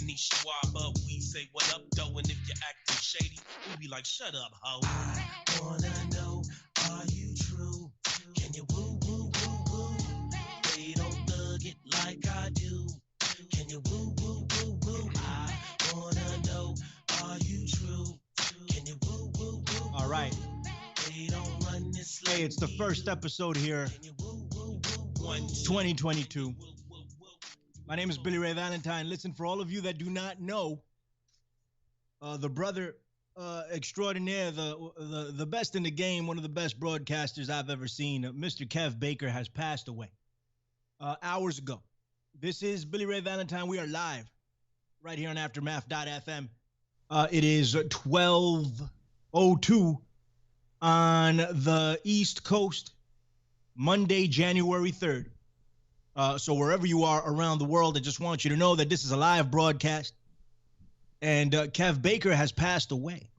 Kanisha Waba, we say what up, though, and if you're acting shady, we be like, shut up, ho. I wanna know, are you true? Can you woo, woo, woo, woo? They don't thug it like I do. Can you woo, woo, woo, woo? I wanna know, are you true? Can you woo, woo, woo? All right. They don't run this like Hey, it's the first episode here, 2022. My name is Billy Ray Valentine. Listen, for all of you that do not know, the brother extraordinaire, the best in the game, one of the best broadcasters I've ever seen, Mr. Kev Baker, has passed away hours ago. This is Billy Ray Valentine. We are live right here on Aftermath.fm. It is 12:02 on the East Coast, Monday, January 3rd. So wherever you are around the world, I just want you to know that this is a live broadcast. And Kev Baker has passed away.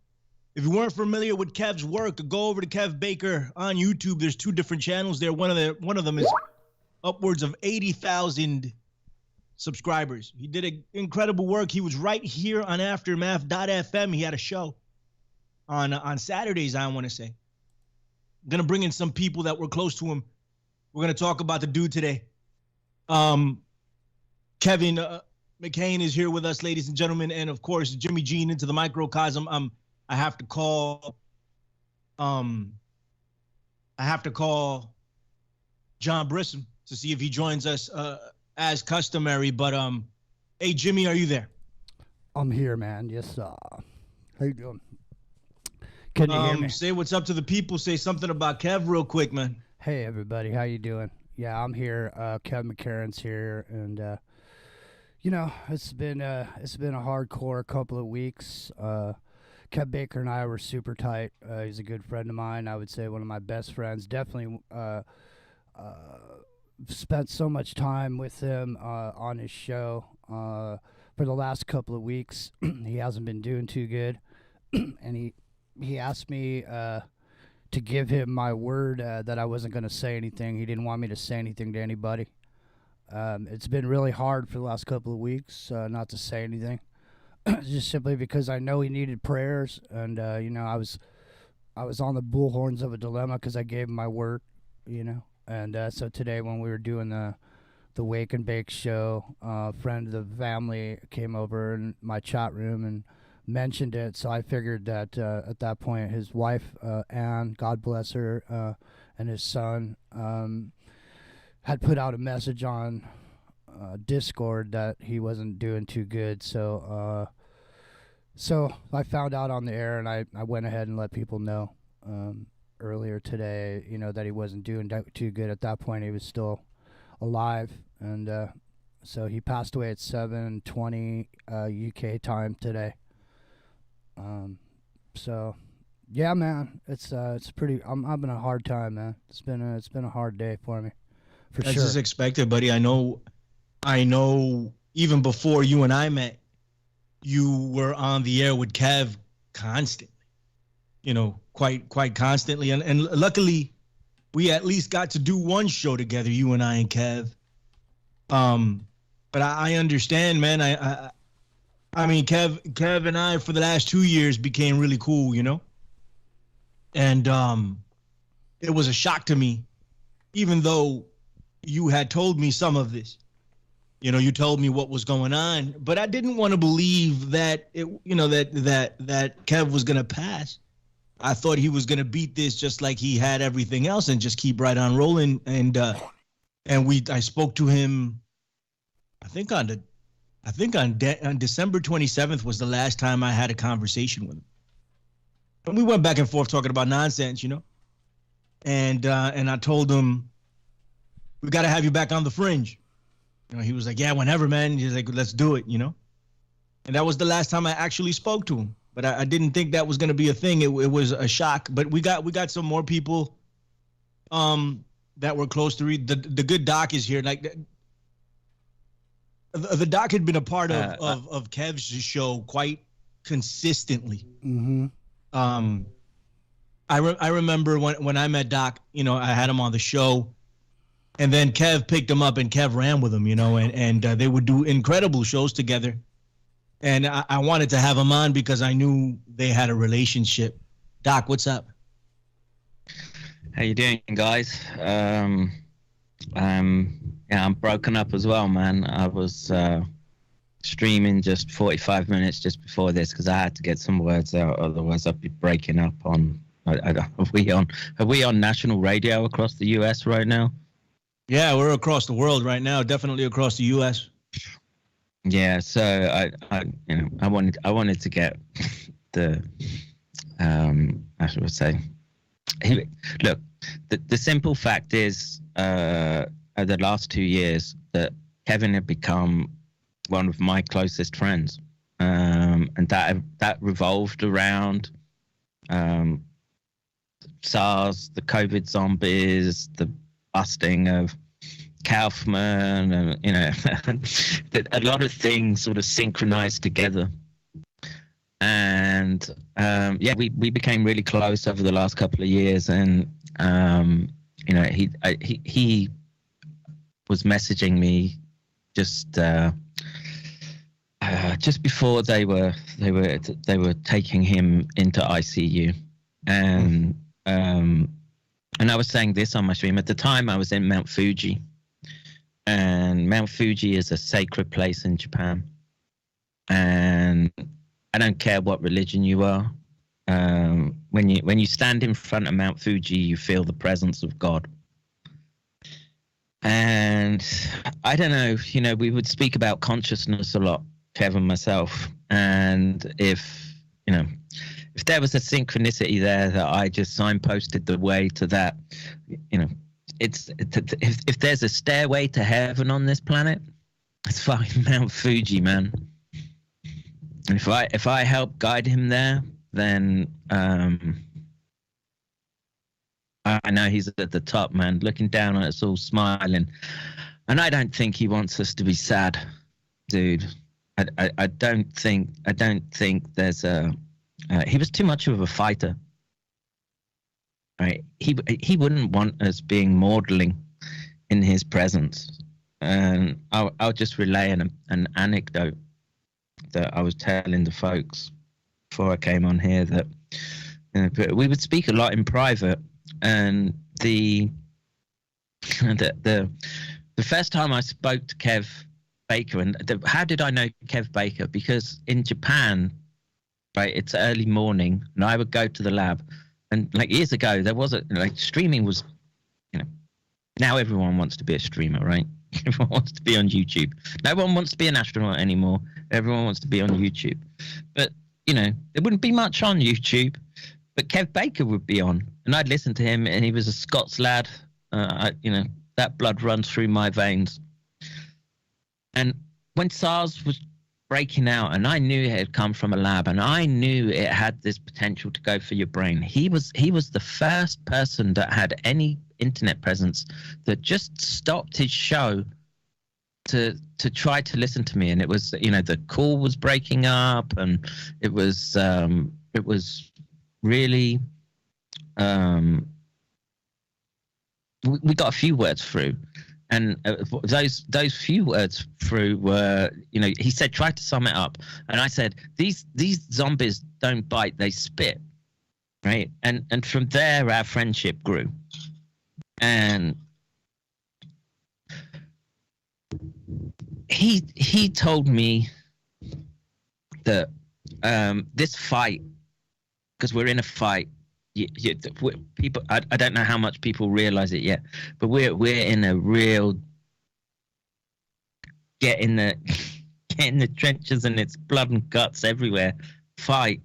If you weren't familiar with Kev's work, go over to Kev Baker on YouTube. There's two different channels there. One of them is upwards of 80,000 subscribers. He did incredible work. He was right here on Aftermath.fm. He had a show on Saturdays, I want to say. I'm going to bring in some people that were close to him. We're going to talk about the dude today. Kevin McCain is here with us, ladies and gentlemen, and of course Jimmy Jean into the microcosm. I have to call John Brissom to see if he joins us as customary. But hey Jimmy, are you there? I'm here, man. Yes, how you doing? Can you hear me? Say what's up to the people. Say something about Kev real quick, man. Hey everybody, how you doing? Yeah, I'm here. Kev McCarran's here, and it's been a hardcore couple of weeks. Kev Baker and I were super tight. He's a good friend of mine. I would say one of my best friends. Definitely spent so much time with him on his show for the last couple of weeks. He hasn't been doing too good, and he asked me to give him my word that I wasn't going to say anything. He didn't want me to say anything to anybody. It's been really hard for the last couple of weeks not to say anything, just simply because I know he needed prayers, and I was on the bullhorns of a dilemma because I gave him my word, and so today when we were doing the Wake and Bake show, a friend of the family came over in my chat room and mentioned it, so I figured that at that point his wife Anne, God bless her, and his son had put out a message on Discord that he wasn't doing too good, so I found out on the air, and I went ahead and let people know earlier today, that he wasn't doing too good. At that point he was still alive, and so he passed away at 7:20 UK time today. So yeah, man, it's pretty. I'm having a hard time, man. It's been a hard day for me, for That's sure. as expected, buddy. I know. Even before you and I met, you were on the air with Kev constantly. Quite constantly, and luckily, we at least got to do one show together, you and I and Kev. But I understand, man. I mean, Kev and I for the last 2 years became really cool, and it was a shock to me, even though you had told me some of this. You told me what was going on, but I didn't want to believe that that Kev was gonna pass. I thought he was gonna beat this just like he had everything else and just keep right on rolling. And I spoke to him, I think on December 27th was the last time I had a conversation with him. And we went back and forth talking about nonsense, And I told him, we got to have you back on the Fringe. He was like, yeah, whenever, man. He's like, let's do it, And that was the last time I actually spoke to him. But I didn't think that was going to be a thing. It was a shock. But we got some more people that were close to read. The good Doc is here. Like, the Doc had been a part of Kev's show quite consistently. Mm-hmm. I remember when I met Doc, I had him on the show, and then Kev picked him up and Kev ran with him, and they would do incredible shows together. and I wanted to have him on because I knew they had a relationship. Doc, what's up? How you doing, guys? Yeah, I'm broken up as well, man. I was streaming just 45 minutes just before this because I had to get some words out, otherwise I'd be breaking up on. Are we on national radio across the U.S. right now? Yeah, we're across the world right now. Definitely across the U.S. Yeah, so I wanted to get the I should say. Look, the simple fact is, the last 2 years that Kevin had become one of my closest friends, and that revolved around SARS, the COVID zombies, the busting of Kaufman, and a lot of things sort of synchronized together. And we became really close over the last couple of years, and he was messaging me just before they were taking him into ICU, and I was saying this on my stream. At the time, I was in Mount Fuji, and Mount Fuji is a sacred place in Japan, and I don't care what religion you are. When you stand in front of Mount Fuji, you feel the presence of God. And I don't know, we would speak about consciousness a lot, Kevin and myself. And if there was a synchronicity there that I just signposted the way to that, if there's a stairway to heaven on this planet, it's fucking Mount Fuji, man. And if I help guide him there, then I know he's at the top, man, looking down on us all, smiling. And I don't think he wants us to be sad, dude. I don't think there's a. He was too much of a fighter. Right? He wouldn't want us being maudling in his presence. And I'll just relay an anecdote that I was telling the folks before I came on here, that we would speak a lot in private, and the first time I spoke to Kev Baker, and how did I know Kev Baker? Because in Japan, right, it's early morning, and I would go to the lab, and like years ago there wasn't, like, streaming was, now everyone wants to be a streamer, right? Everyone wants to be on YouTube. No one wants to be an astronaut anymore. Everyone wants to be on YouTube. But, there wouldn't be much on YouTube. But Kev Baker would be on. And I'd listen to him, and he was a Scots lad. That blood runs through my veins. And when SARS was breaking out, and I knew it had come from a lab, and I knew it had this potential to go for your brain, he was the first person that had any internet presence that just stopped his show to try to listen to me. And it was, the call was breaking up, and it was really, we got a few words through, and those few words through were, he said, try to sum it up. And I said, these zombies don't bite, they spit, right? And from there our friendship grew. And he told me that this fight, because we're in a fight, people, I don't know how much people realize it yet, but we're in a real get in the trenches, and it's blood and guts everywhere fight.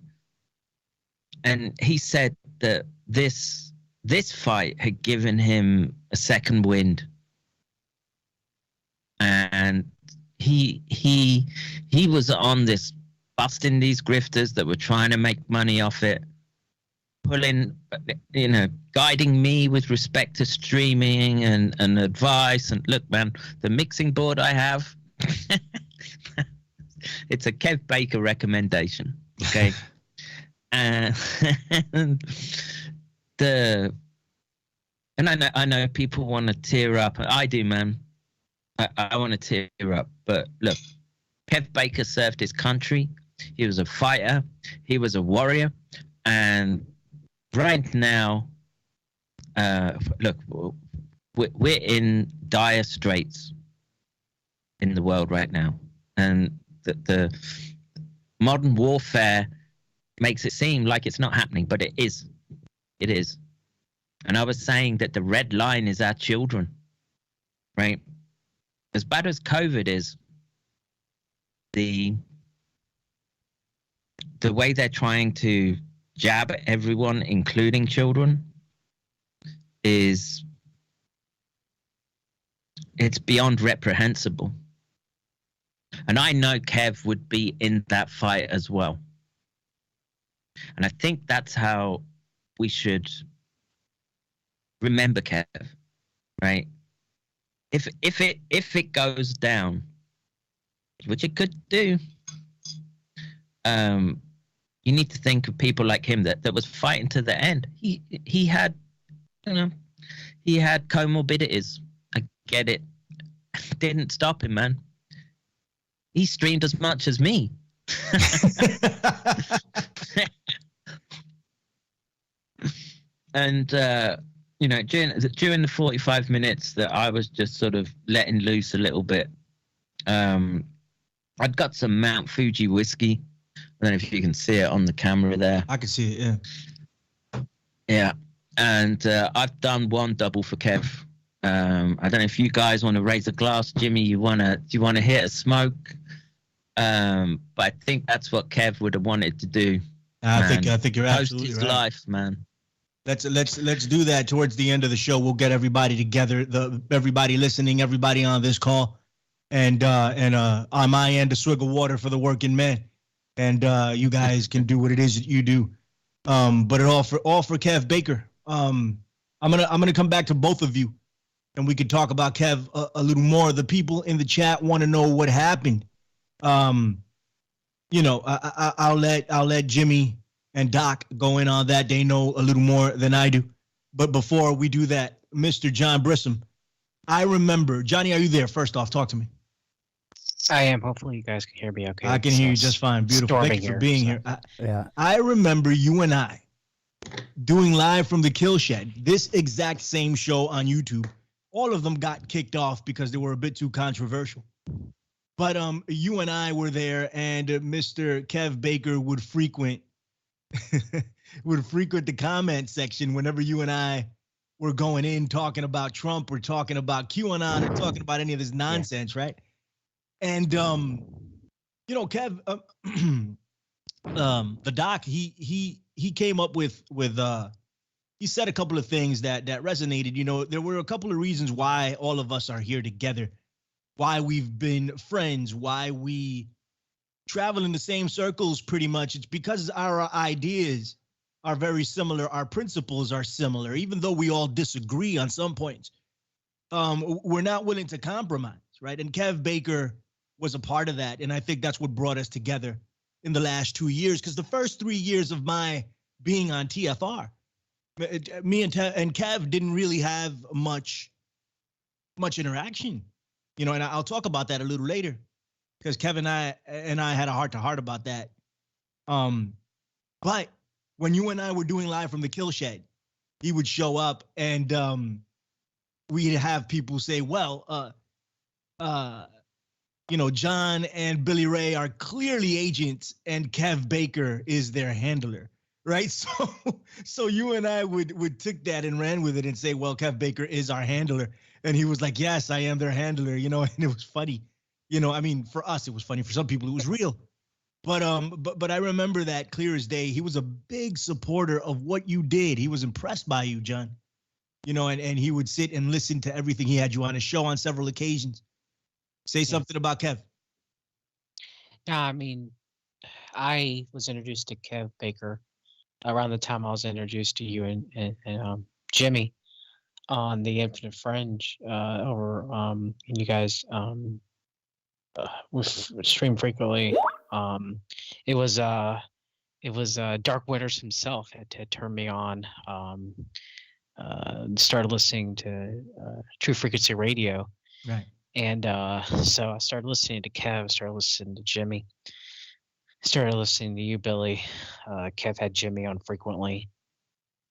And he said that this fight had given him a second wind, and he was on this, busting these grifters that were trying to make money off it, pulling, guiding me with respect to streaming and advice. And look, man, the mixing board I have, it's a Kev Baker recommendation, okay? And I know people want to tear up. I do, man. I want to tear up. But look, Kev Baker served his country. He was a fighter. He was a warrior. And right now, look, we're in dire straits in the world right now. And the modern warfare makes it seem like it's not happening, but it is. It is. And I was saying that the red line is our children, right? As bad as COVID is, the way they're trying to jab everyone, including children, it's beyond reprehensible. And I know Kev would be in that fight as well. And I think that's how we should remember Kev, right? If it goes down, which it could do, you need to think of people like him that was fighting to the end. He had, he had comorbidities. I get it. Didn't stop him, man. He streamed as much as me. And during the 45 minutes that I was just sort of letting loose a little bit, I'd got some Mount Fuji whiskey. I don't know if you can see it on the camera there. I can see it, yeah. Yeah, and I've done one double for Kev. I don't know if you guys want to raise a glass, Jimmy. Do you want to hit a smoke? But I think that's what Kev would have wanted to do. I think you're Post absolutely his right. life, man. Let's do that towards the end of the show. We'll get everybody together, everybody listening, everybody on this call, and on my end, a swig of water for the working man, and you guys can do what it is that you do. But all for Kev Baker. I'm gonna come back to both of you, and we could talk about Kev a little more. The people in the chat want to know what happened. I'll let Jimmy and Doc go in on that. They know a little more than I do. But before we do that, Mr. John Brissom, I remember, Johnny, are you there? First off, talk to me. I am. Hopefully you guys can hear me okay. I can hear you just fine. Beautiful. Thank you for being here. I remember you and I doing live from the Kill Shed, this exact same show on YouTube. All of them got kicked off because they were a bit too controversial. But you and I were there, and Mr. Kev Baker would frequent the comment section whenever you and I were going in talking about Trump or talking about QAnon or talking about any of this nonsense, right? And Kev, the doc, he came up with he said a couple of things that resonated. There were a couple of reasons why all of us are here together, why we've been friends, why we travel in the same circles pretty much. It's because our ideas are very similar. Our principles are similar, even though we all disagree on some points. We're not willing to compromise, right? And Kev Baker was a part of that. And I think that's what brought us together in the last 2 years. Because the first 3 years of my being on TFR, me and Kev didn't really have much interaction, and I'll talk about that a little later, because Kevin and I had a heart-to-heart about that. But when you and I were doing live from the Kill Shed, he would show up, and we'd have people say, well, John and Billy Ray are clearly agents, and Kev Baker is their handler, right? So you and I would take that and ran with it and say, well, Kev Baker is our handler. And he was like, yes, I am their handler, and it was funny. For us, it was funny. For some people, it was real. But I remember that clear as day. He was a big supporter of what you did. He was impressed by you, John. And he would sit and listen to everything. He had you on his show on several occasions. Say something about Kev. Yeah, I was introduced to Kev Baker around the time I was introduced to you and Jimmy on the Infinite Fringe over and you guys stream frequently. It was Dark Winters himself had turned me on. Started listening to True Frequency Radio. Right. And so I started listening to Kev, started listening to Jimmy, started listening to you, Billy. Kev had Jimmy on frequently.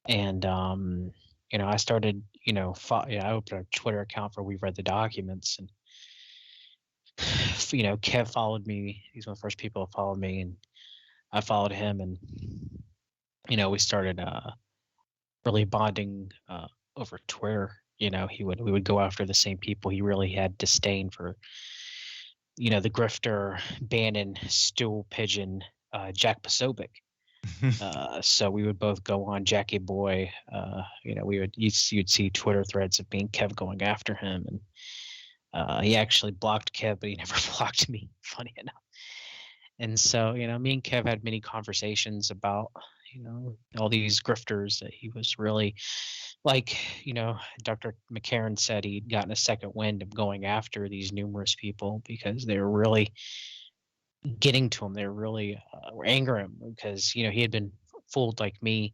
And, I started, I opened a Twitter account for We Read the Documents. And, Kev followed me. He's one of the first people who followed me. And I followed him. And, we started really bonding over Twitter. We would go after the same people. He really had disdain for, the grifter, Bannon, stool pigeon, Jack Posobiec. So we would both go on Jackie Boy. You'd see Twitter threads of me and Kev going after him, and he actually blocked Kev, but he never blocked me. Funny enough. And so, me and Kev had many conversations about, all these grifters that he was really like, Dr. McCarran said he'd gotten a second wind of going after these numerous people because they were really getting to him. They were really were angering him because, he had been fooled like me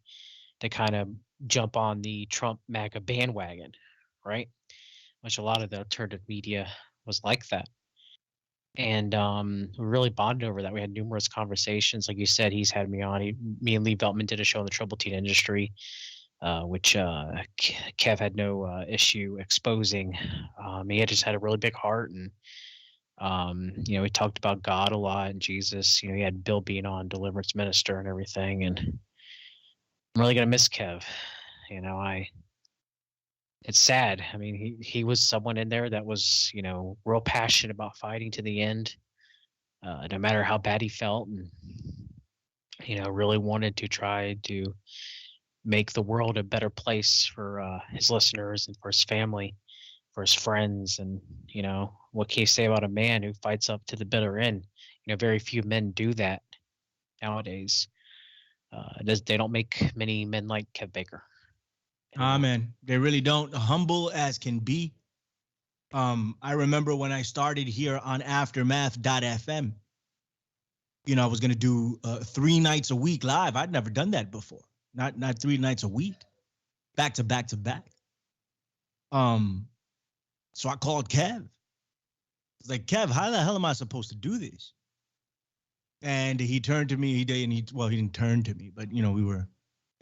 to kind of jump on the Trump MAGA bandwagon, right? Which a lot of the alternative media was like that. And we really bonded over that. We had numerous conversations. Like you said, he's had me on. Me and Lee Beltman did a show on the Troubled Teen Industry, which Kev had no issue exposing. He had just had a really big heart, and we talked about God a lot and Jesus. He had Bill Bean on, Deliverance Minister, and everything. And I'm really gonna miss Kev. It's sad. I mean, he was someone in there that was, real passionate about fighting to the end, no matter how bad he felt, and really wanted to try to make the world a better place for his listeners and for his family, for his friends. And what can you say about a man who fights up to the bitter end? Very few men do that nowadays. They don't make many men like Kev Baker. Man, they really don't. Humble as can be. I remember when I started here on Aftermath.fm, I was going to do 3 nights a week live. I'd never done that before. Not 3 nights a week, back to back to back. So I called Kev. It's like, Kev, how the hell am I supposed to do this? And he turned to me. He didn't turn to me, but we were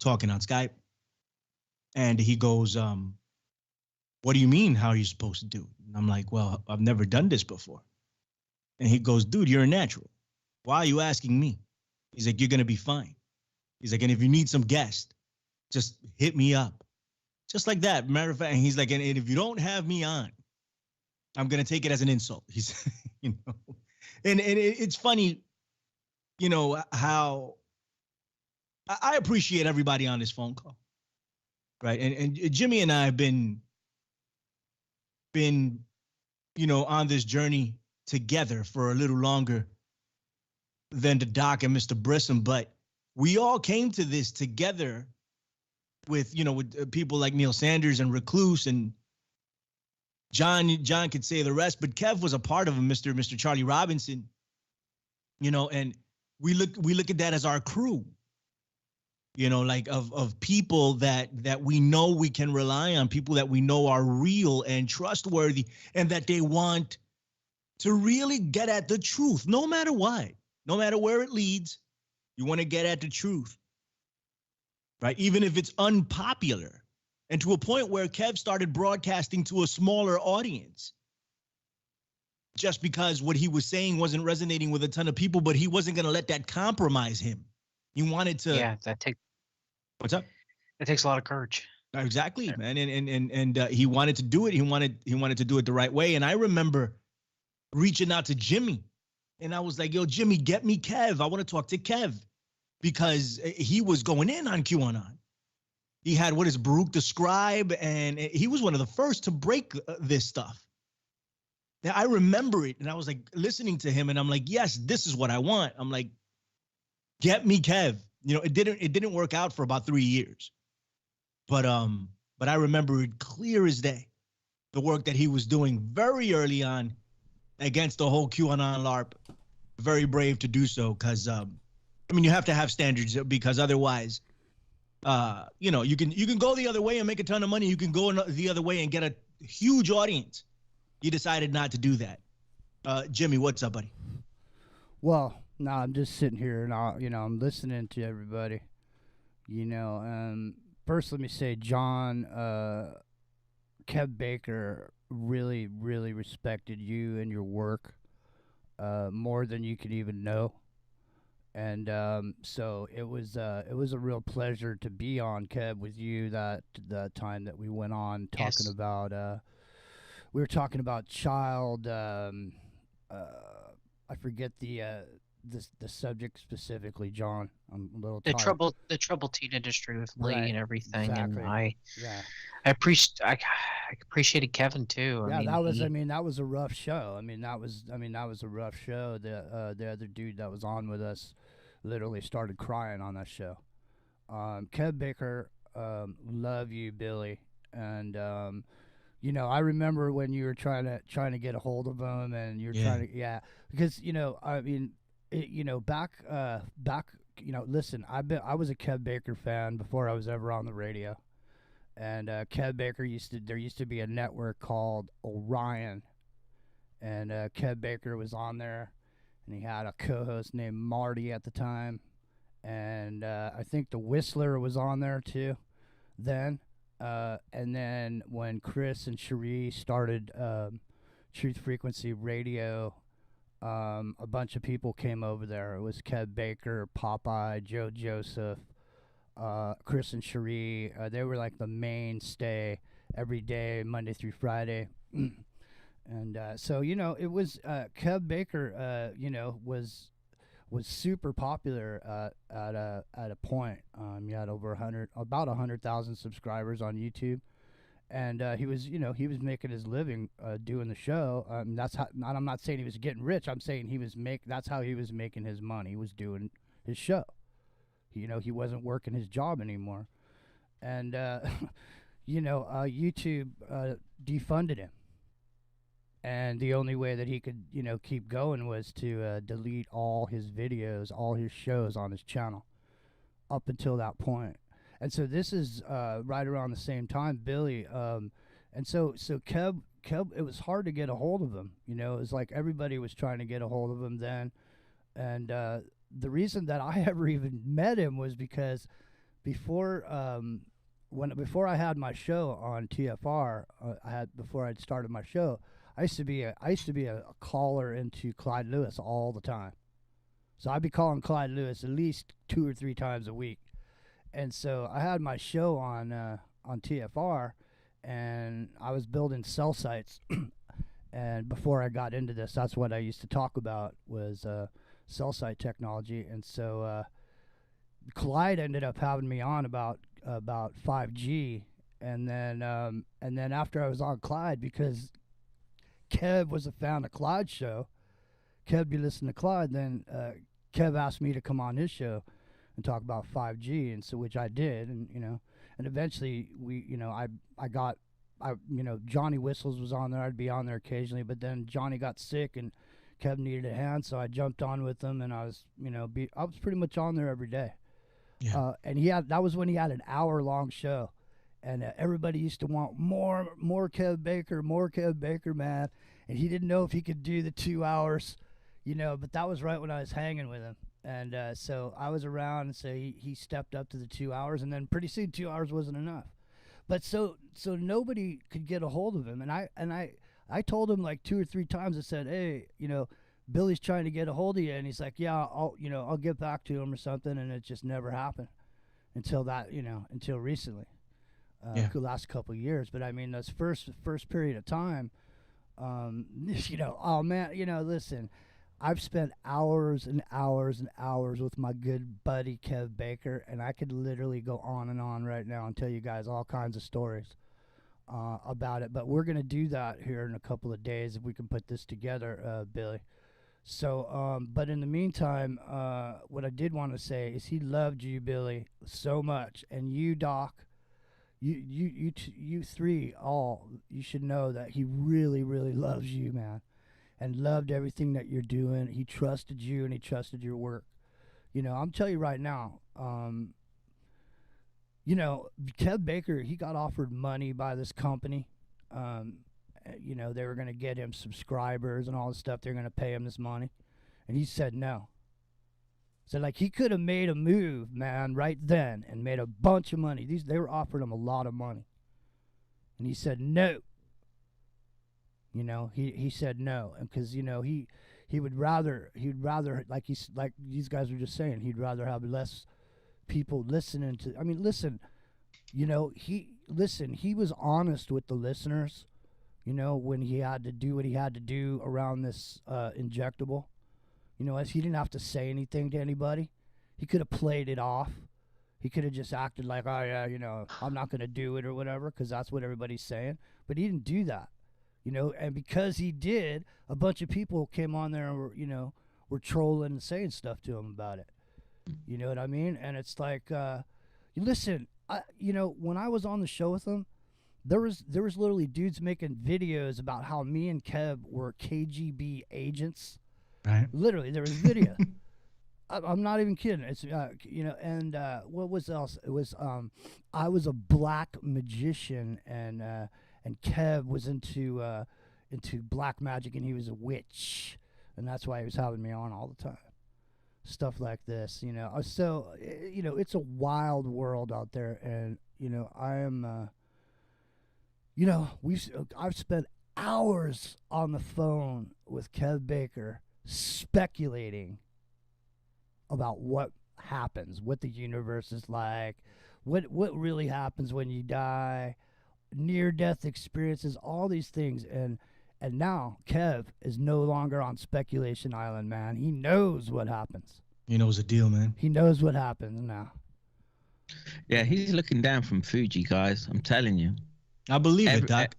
talking on Skype. And he goes, what do you mean, how are you supposed to do it? And I'm like, well, I've never done this before. And he goes, dude, you're a natural. Why are you asking me? He's like, you're going to be fine. He's like, and if you need some guests, just hit me up. Just like that. Matter of fact, and he's like, and if you don't have me on, I'm going to take it as an insult. He's, and it's funny, how I appreciate everybody on this phone call. Right. And Jimmy and I have been, on this journey together for a little longer than the Doc and Mr. Brisson, but we all came to this together with people like Neil Sanders and Recluse, and John could say the rest, but Kev was a part of him, Mr. Charlie Robinson, and we look at that as our crew. Like of people that we know we can rely on, people that we know are real and trustworthy, and that they want to really get at the truth, no matter what, no matter where it leads. You want to get at the truth, right? Even if it's unpopular, and to a point where Kev started broadcasting to a smaller audience, just because what he was saying wasn't resonating with a ton of people, but he wasn't going to let that compromise him. He wanted to. Yeah, What's up? It takes a lot of courage. Exactly, yeah. Man, and he wanted to do it. He wanted to do it the right way. And I remember reaching out to Jimmy, and I was like, "Yo, Jimmy, get me Kev. I want to talk to Kev," because he was going in on QAnon. He had what is Baruch the Scribe, and he was one of the first to break this stuff. Now I remember it, and I was like listening to him, and I'm like, "Yes, this is what I want." I'm like, "Get me Kev." It didn't work out for about 3 years, but I remember it clear as day, the work that he was doing very early on against the whole QAnon LARP. Very brave to do so, because you have to have standards, because otherwise, you can go the other way and make a ton of money. You can go the other way and get a huge audience, you decided not to do that. Jimmy, what's up, buddy? Well, no, I'm just sitting here and I'm listening to everybody. First let me say, John, Kev Baker really, really respected you and your work more than you could even know. And so it was a real pleasure to be on, Kev, with you that time that we went on talking Yes. about we were talking about child I forget the subject specifically, John. I'm a little The tired. troubled teen industry with Lee Right, and everything, exactly. and I Yeah. appreciated Kevin too. Yeah, I mean, that was. he- I mean, that was a rough show. That was a rough show. The other dude that was on with us literally started crying on that show. Kev Baker, love you, Billy, and I remember when you were trying to get a hold of him, and you're Yeah. trying to because back. Listen, I was a Kev Baker fan before I was ever on the radio. And Kev Baker there used to be a network called Orion, and Kev Baker was on there, and he had a co-host named Marty at the time, and I think the Whistler was on there too, then, and then when Chris and Cherie started Truth Frequency Radio, a bunch of people came over there. It was Kev Baker, Popeye, Joe Joseph. Chris and Cherie, they were like the mainstay every day, Monday through Friday. And so it was Kev Baker. Was super popular at a point. He had over about 100,000 subscribers on YouTube, and he was making his living doing the show. That's how. I'm not saying he was getting rich. I'm saying that's how he was making his money. He was doing his show. He wasn't working his job anymore, and YouTube defunded him, and the only way that he could keep going was to delete all his videos, all his shows on his channel, up until that point. And so this is right around the same time, Billy. And so Kev, it was hard to get a hold of him. It was like everybody was trying to get a hold of him then, and the reason that I ever even met him was because before I had my show on TFR, before I'd started my show, I used to be a caller into Clyde Lewis all the time. So I'd be calling Clyde Lewis at least 2 or 3 times a week. And so I had my show on TFR, and I was building cell sites. And before I got into this, that's what I used to talk about was cell site technology. And so Clyde ended up having me on about 5G, and then after I was on Clyde, because Kev was a fan of Clyde's show, Kev be listening to Clyde, then Kev asked me to come on his show and talk about 5G, and so which I did, and eventually Johnny Whistles was on there. I'd be on there occasionally, but then Johnny got sick and Kev needed a hand, so I jumped on with him, and I was pretty much on there every day. Yeah. And that was when he had an hour-long show, and everybody used to want more Kev Baker, man. And he didn't know if he could do the 2 hours, But that was right when I was hanging with him, and so I was around, and so he stepped up to the 2 hours, and then pretty soon 2 hours wasn't enough. But so nobody could get a hold of him, and I told him like 2 or 3 times. I said, hey, Billy's trying to get a hold of you, and he's like, yeah, I'll get back to him or something, and it just never happened until recently, the last couple of years. But I mean, this first period of time, oh man, listen, I've spent hours and hours and hours with my good buddy Kev Baker, and I could literally go on and on right now and tell you guys all kinds of stories about it. But we're gonna do that here in a couple of days if we can put this together, Billy. So, but in the meantime, what I did want to say is he loved you, Billy, so much, and you, Doc, you three all, you should know that he really, really loves you, man, and loved everything that you're doing. He trusted you, and he trusted your work. I'm telling you right now, Kev Baker, he got offered money by this company, and you know, they were going to get him subscribers and all this stuff. They're going to pay him this money. And he said no. So, like, he could have made a move, man, right then and made a bunch of money. They were offering him a lot of money. And he said no. You know, he said no. Because, you know, he would rather, like these guys were just saying, he'd rather have less people listening to, I mean, listen, you know, he was honest with the listeners, you know, when he had to do what he had to do around this injectable. You know, as he didn't have to say anything to anybody. He could have played it off. He could have just acted like, oh, yeah, you know, I'm not going to do it or whatever, because that's what everybody's saying. But he didn't do that, you know, and because he did, a bunch of people came on there and were, you know, were trolling and saying stuff to him about it. You know what I mean? And it's like, listen, you know, when I was on the show with him, there was literally dudes making videos about how me and Kev were KGB agents. Right. Literally, there was video. I'm not even kidding. It's you know, and what was else? It was I was a black magician, and Kev was into black magic, and he was a witch, and that's why he was having me on all the time. Stuff like this, you know. So you know, it's a wild world out there, and you know, I am. You know, I've spent hours on the phone with Kev Baker speculating about what happens, what the universe is like, what really happens when you die, near-death experiences, all these things. And now Kev is no longer on Speculation Island, man. He knows what happens. He knows the deal, man. He knows what happens now. Yeah, he's looking down from Fuji, guys. I'm telling you. I believe it, Doc.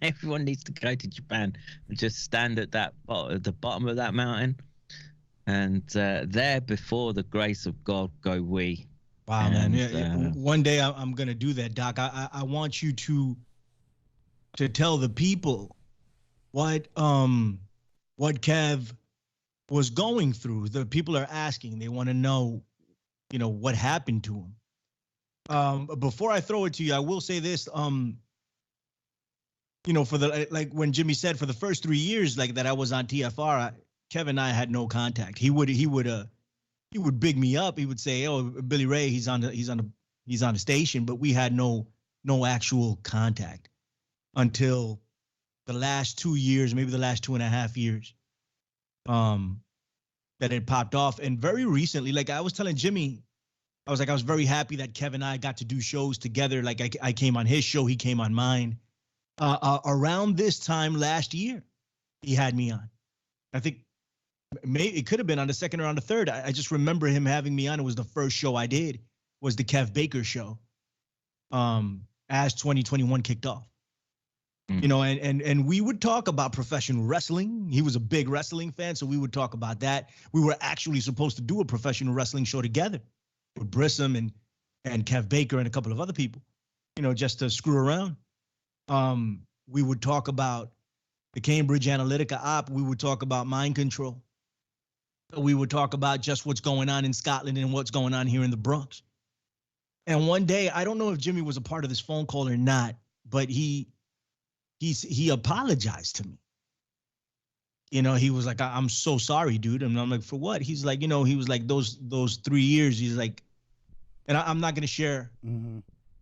Everyone needs to go to Japan and just stand at the bottom of that mountain, and there before the grace of God go we. Wow, man. Yeah, one day I'm gonna do that, Doc. I want you to tell the people what Kev was going through. The people are asking. They want to know, you know, what happened to him. Before I throw it to you, I will say this. You know, for the, like when Jimmy said, for the first 3 years, like that I was on TFR, Kevin and I had no contact. He would big me up. He would say, "Oh, Billy Ray, he's on the station," but we had no actual contact until the last 2 years, maybe the last 2.5 years, that it popped off. And very recently, like I was telling Jimmy, I was very happy that Kevin and I got to do shows together. Like I came on his show, he came on mine. Around this time last year, he had me on. I think maybe it could have been on the second or on the third. I just remember him having me on. It was the first show I did, was the Kev Baker show. As 2021 kicked off. You know, and we would talk about professional wrestling. He was a big wrestling fan, so we would talk about that. We were actually supposed to do a professional wrestling show together with Brissom and Kev Baker and a couple of other people, you know, just to screw around. We would talk about the Cambridge Analytica op. We would talk about mind control. We would talk about just what's going on in Scotland and what's going on here in the Bronx. And one day, I don't know if Jimmy was a part of this phone call or not, but he apologized to me. You know, he was like, "I'm so sorry, dude." And I'm like, "For what?" He's like, you know, he was like, those 3 years, he's like, and I'm not going to share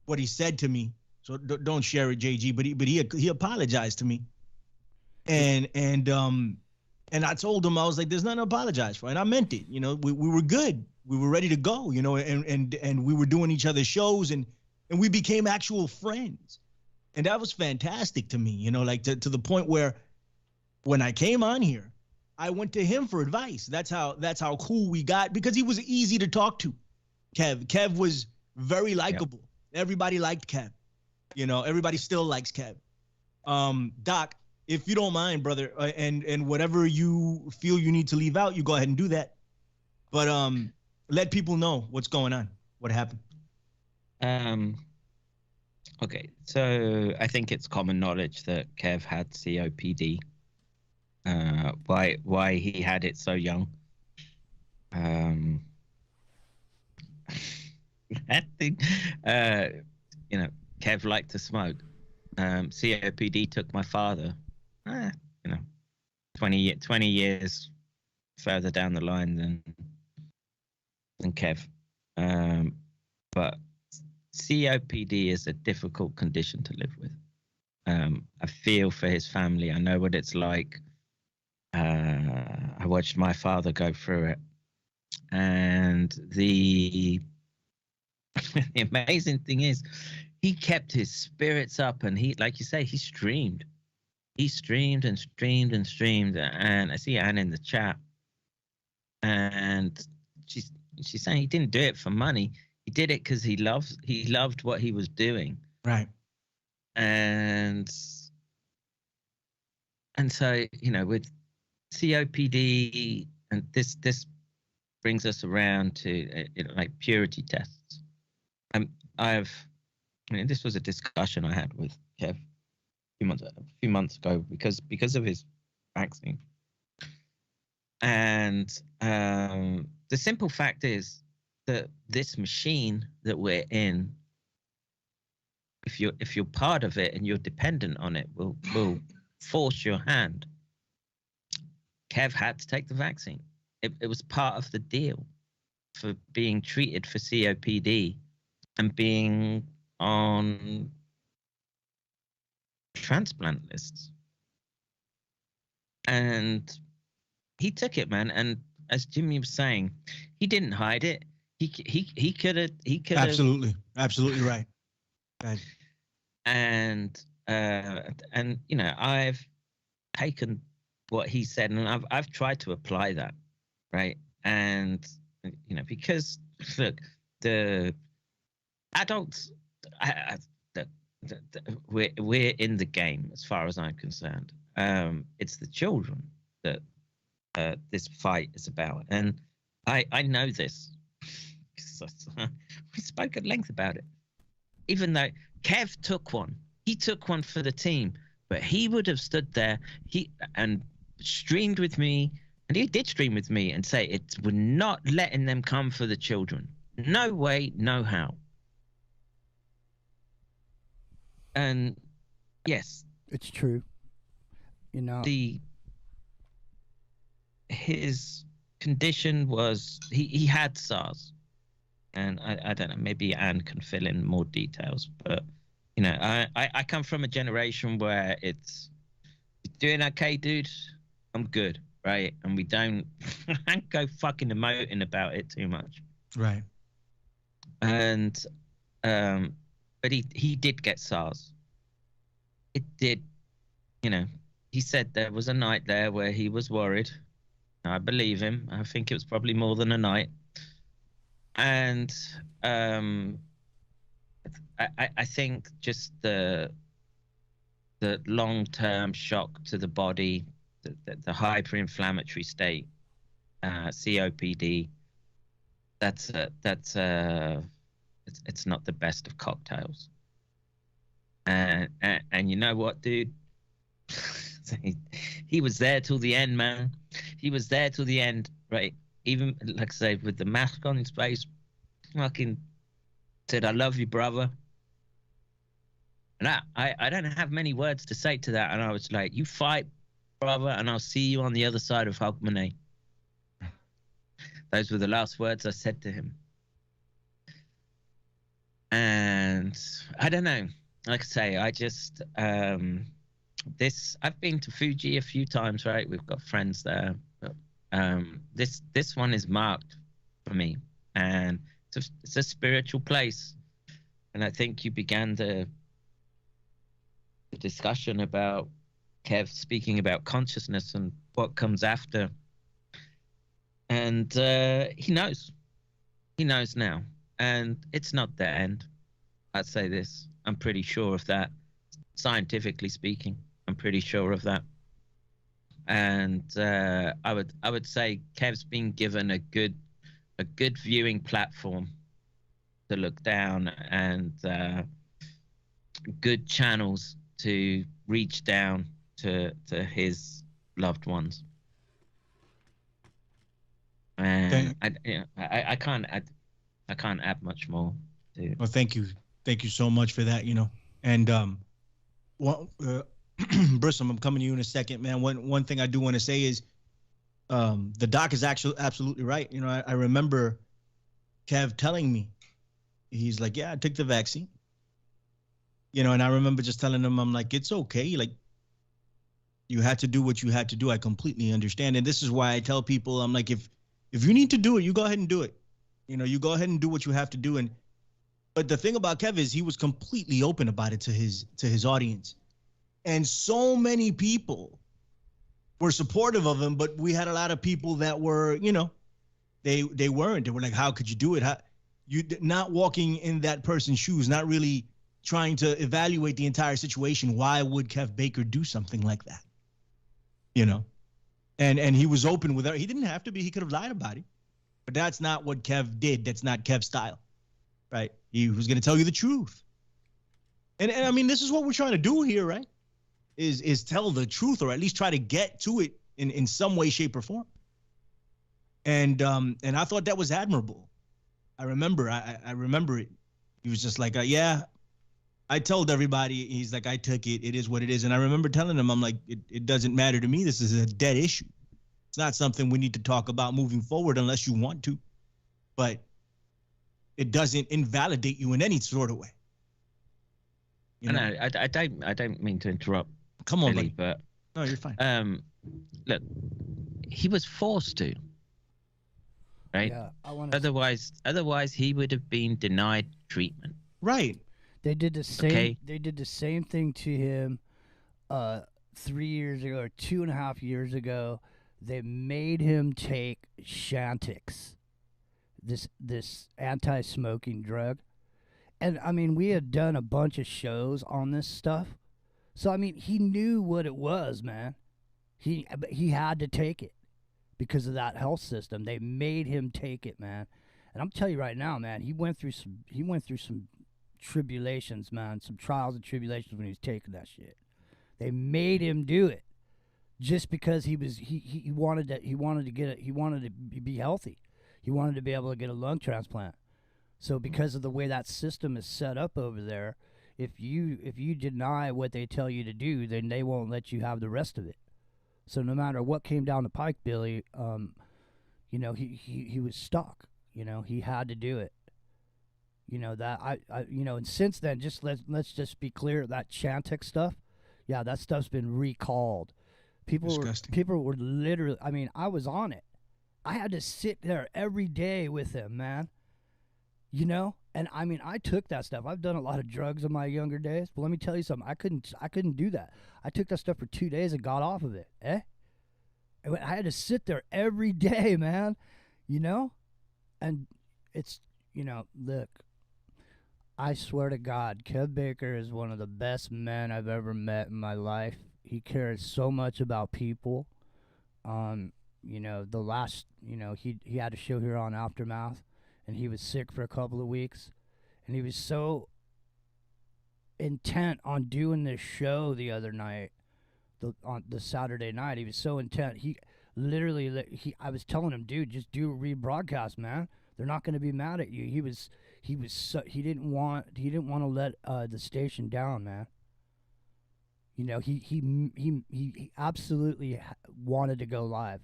what he said to me. So don't share it, JG. But he apologized to me, and I told him, I was like, "There's nothing to apologize for," and I meant it. You know, we were good, we were ready to go. You know, and we were doing each other's shows, and we became actual friends, and that was fantastic to me. You know, like to the point where when I came on here, I went to him for advice. That's how cool we got, because he was easy to talk to. Kev was very likable. Yep. Everybody liked Kev. You know, everybody still likes Kev. Doc, if you don't mind, brother, and whatever you feel you need to leave out, you go ahead and do that. But let people know what's going on, what happened. Okay, so I think it's common knowledge that Kev had COPD. Why he had it so young. I think, you know, Kev liked to smoke. COPD took my father. You know, 20 years further down the line than Kev. But COPD is a difficult condition to live with. I feel for his family. I know what it's like. I watched my father go through it, and the amazing thing is, he kept his spirits up, and he, like you say, he streamed. He streamed and streamed and streamed, and I see Anne in the chat, and she's saying he didn't do it for money. He did it because he loved what he was doing. Right. And so, you know, with COPD, and this brings us around to like purity tests. This was a discussion I had with Kev a few months ago because of his vaccine. And the simple fact is that this machine that we're in, if you're part of it and you're dependent on it, will force your hand. Kev had to take the vaccine. It was part of the deal for being treated for COPD and being on transplant lists. And he took it, man. And as Jimmy was saying, he didn't hide it. He could have absolutely right. And you know, I've taken what he said and I've tried to apply that, right? And you know, because look, the adults, we're in the game as far as I'm concerned. It's the children that this fight is about, and I know this. We spoke at length about it. Even though Kev took one, he took one for the team, but he would have stood there and streamed with me, and he did stream with me and say we're not letting them come for the children. No way, no how. And yes, it's true. You know, his condition was he had SARS. And I don't know, maybe Anne can fill in more details, but you know, I come from a generation where it's doing okay, dude, I'm good, right? And we don't go fucking emoting about it too much, right? And but he did get SARS. It did, you know. He said there was a night there where he was worried. I believe him. I think it was probably more than a night. And I think just the long-term shock to the body, the hyperinflammatory state, COPD, it's not the best of cocktails. And you know what, dude? He was there till the end, man. He was there till the end, right? Even, like I say, with the mask on his face, fucking said, "I love you, brother." And I don't have many words to say to that. And I was like, "You fight, brother, and I'll see you on the other side of Hogmanay." Those were the last words I said to him. And I don't know. Like I say, I just I've been to Fuji a few times, right? We've got friends there. But, this one is marked for me, and it's a spiritual place. And I think you began the discussion about Kev speaking about consciousness and what comes after. And he knows now, and it's not the end. I'd say this. I'm pretty sure of that. Scientifically speaking, I'm pretty sure of that. And I would say Kev's been given a good viewing platform to look down, and good channels to reach down to his loved ones. And I can't add much more. Well, thank you so much for that. You know, and Well, Brissom, I'm coming to you in a second, man. One thing I do want to say is, the doc is actually absolutely right. You know, I remember Kev telling me, he's like, yeah, I took the vaccine. You know, and I remember just telling him, I'm like, it's okay. Like, you had to do what you had to do. I completely understand. And this is why I tell people, I'm like, if you need to do it, you go ahead and do it. You know, you go ahead and do what you have to do. And but the thing about Kev is he was completely open about it to his audience. And so many people were supportive of him, but we had a lot of people that were, you know, they weren't. They were like, how could you do it? How, you not walking in that person's shoes, not really trying to evaluate the entire situation. Why would Kev Baker do something like that? You know, and he was open with her. He didn't have to be. He could have lied about it, but that's not what Kev did. That's not Kev's style, right? He was going to tell you the truth. And I mean, this is what we're trying to do here, right? Is tell the truth, or at least try to get to it in some way, shape, or form. And I thought that was admirable. I remember it. He was just like, yeah, I told everybody. He's like, I took it. It is what it is. And I remember telling him, I'm like, it doesn't matter to me. This is a dead issue. It's not something we need to talk about moving forward unless you want to. But it doesn't invalidate you in any sort of way. You know? No, I don't mean to interrupt. Come on, Billy, buddy. but no, you're fine. Look, he was forced to, right? Yeah, otherwise he would have been denied treatment. Right. They did the same. Okay. They did the same thing to him 3 years ago or 2.5 years ago. They made him take Chantix, this anti-smoking drug. And I mean, we had done a bunch of shows on this stuff. So I mean, he knew what it was, man. He had to take it because of that health system. They made him take it, man. And I'm telling you right now, man, he went through some tribulations, man, some trials and tribulations when he was taking that shit. They made him do it just because he wanted to be healthy. He wanted to be able to get a lung transplant. So because of the way that system is set up over there, if you deny what they tell you to do, then they won't let you have the rest of it. So no matter what came down the pike, Billy, you know, he was stuck. You know, he had to do it. You know that I you know, and since then, just let's just be clear, that Chantix stuff, yeah, that stuff's been recalled. People were literally, I mean, I was on it. I had to sit there every day with him, man. You know, and I mean, I took that stuff. I've done a lot of drugs in my younger days, but let me tell you something. I couldn't do that. I took that stuff for 2 days and got off of it. I had to sit there every day, man. You know, and it's, you know, look, I swear to God, Kev Baker is one of the best men I've ever met in my life. He cares so much about people. You know, the last, you know, he had a show here on Aftermath. And he was sick for a couple of weeks. And he was so intent on doing this show the other night, on the Saturday night. He was so intent. He literally, I was telling him, dude, just do a rebroadcast, man. They're not going to be mad at you. He didn't want to let the station down, man. You know, he absolutely wanted to go live.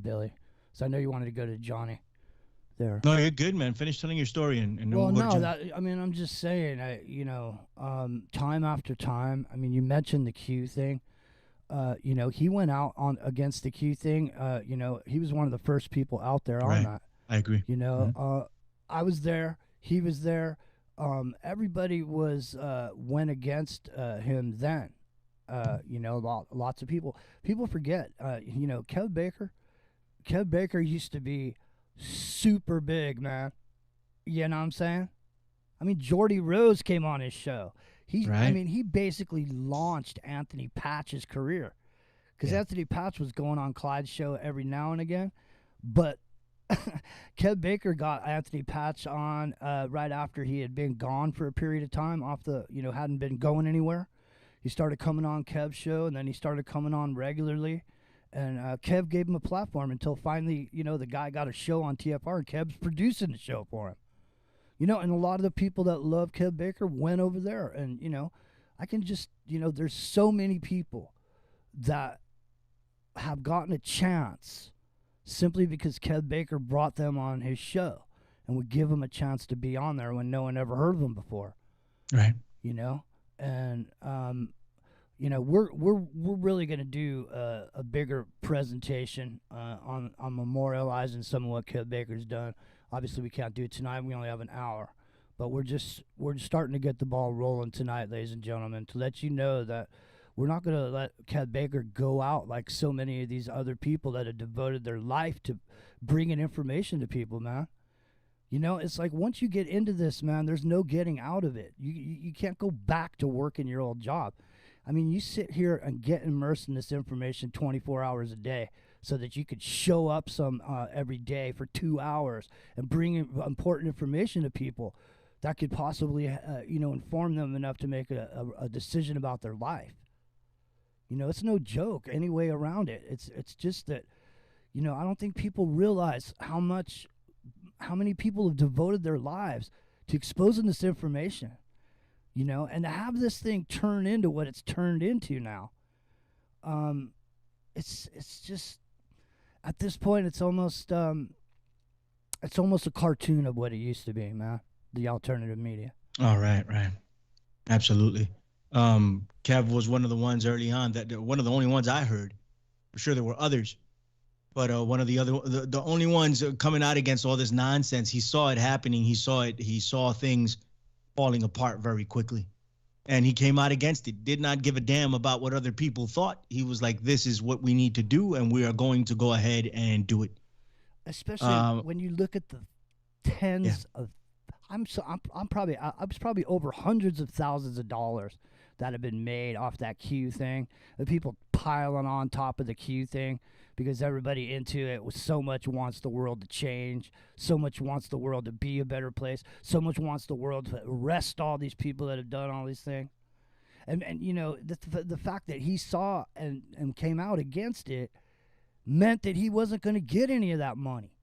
Billy. So I know you wanted to go to Johnny there. No, you're good, man. Finish telling your story. I mean, I'm just saying, you know, time after time. I mean, you mentioned the Q thing. You know, he went out against the Q thing. You know, he was one of the first people out there on that. I agree. You know, I was there. He was there. Everybody went against him then. You know, lots of people forget. You know, Kev Baker used to be super big, man. You know what I'm saying? I mean, Jordy Rose came on his show. I mean, he basically launched Anthony Patch's career. Because Anthony Patch was going on Clyde's show every now and again. But Kev Baker got Anthony Patch on right after he had been gone for a period of time hadn't been going anywhere. He started coming on Kev's show, and then he started coming on regularly. And Kev gave him a platform until finally, you know, the guy got a show on TFR, and Kev's producing the show for him. You know, and a lot of the people that love Kev Baker went over there. And, you know, I can just, you know, there's so many people that have gotten a chance simply because Kev Baker brought them on his show and would give them a chance to be on there when no one ever heard of them before. Right. You know, and you know, we're really gonna do a bigger presentation on memorializing some of what Kev Baker's done. Obviously, we can't do it tonight. We only have an hour, but we're just starting to get the ball rolling tonight, ladies and gentlemen, to let you know that we're not gonna let Kev Baker go out like so many of these other people that have devoted their life to bringing information to people, man. You know, it's like once you get into this, man, there's no getting out of it. You can't go back to working your old job. I mean, you sit here and get immersed in this information 24 hours a day so that you could show up every day for 2 hours and bring important information to people that could possibly, you know, inform them enough to make a decision about their life. You know, it's no joke any way around it. It's just that, you know, I don't think people realize how many people have devoted their lives to exposing this information, you know, and to have this thing turn into what it's turned into now. It's just, at this point, it's almost a cartoon of what it used to be, man. The alternative media. Oh, right. Absolutely. Kev was one of the ones early on one of the only ones I heard. I'm sure there were others. But one of the only ones coming out against all this nonsense. He saw it happening. He saw things falling apart very quickly. And he came out against it, did not give a damn about what other people thought. He was like, this is what we need to do, and we are going to go ahead and do it. Especially when you look at the tens of, I was probably over hundreds of thousands of dollars that have been made off that Q thing. The people piling on top of the Q thing because everybody into it was so much wants the world to change, so much wants the world to be a better place, so much wants the world to arrest all these people that have done all these things. And you know, the fact that he saw and came out against it meant that he wasn't going to get any of that money.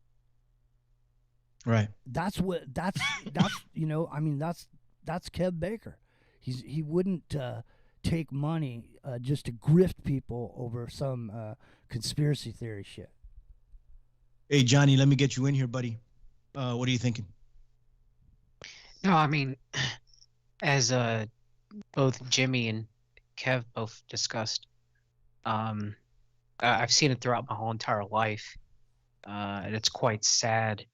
Right. That's you know, I mean, that's Kev Baker. He wouldn't take money just to grift people over some conspiracy theory shit. Hey, Johnny, let me get you in here, buddy. What are you thinking? No, I mean, as both Jimmy and Kev both discussed, I've seen it throughout my whole entire life, and it's quite sad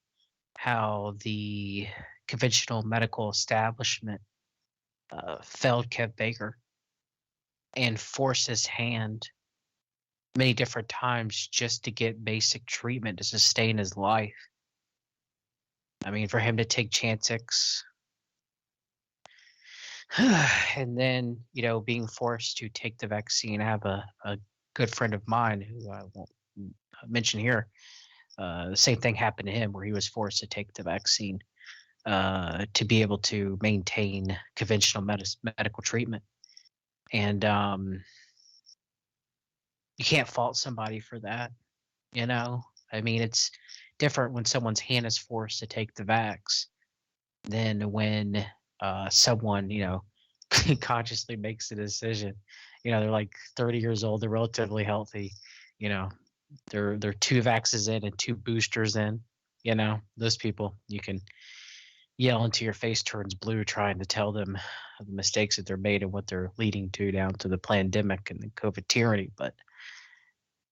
how the conventional medical establishment failed Kev Baker and forced his hand many different times just to get basic treatment to sustain his life. I mean, for him to take Chantix and then, you know, being forced to take the vaccine. I have a good friend of mine who I won't mention here. The same thing happened to him where he was forced to take the vaccine to be able to maintain conventional medical treatment. And you can't fault somebody for that, you know? I mean, it's different when someone's hand is forced to take the vax than when someone, you know, consciously makes the decision. You know, they're like 30 years old, they're relatively healthy, you know, they're 2 vaxes in and 2 boosters in, you know, those people, you can yell until your face turns blue trying to tell them the mistakes that they're made and what they're leading to down to the pandemic and the COVID tyranny. But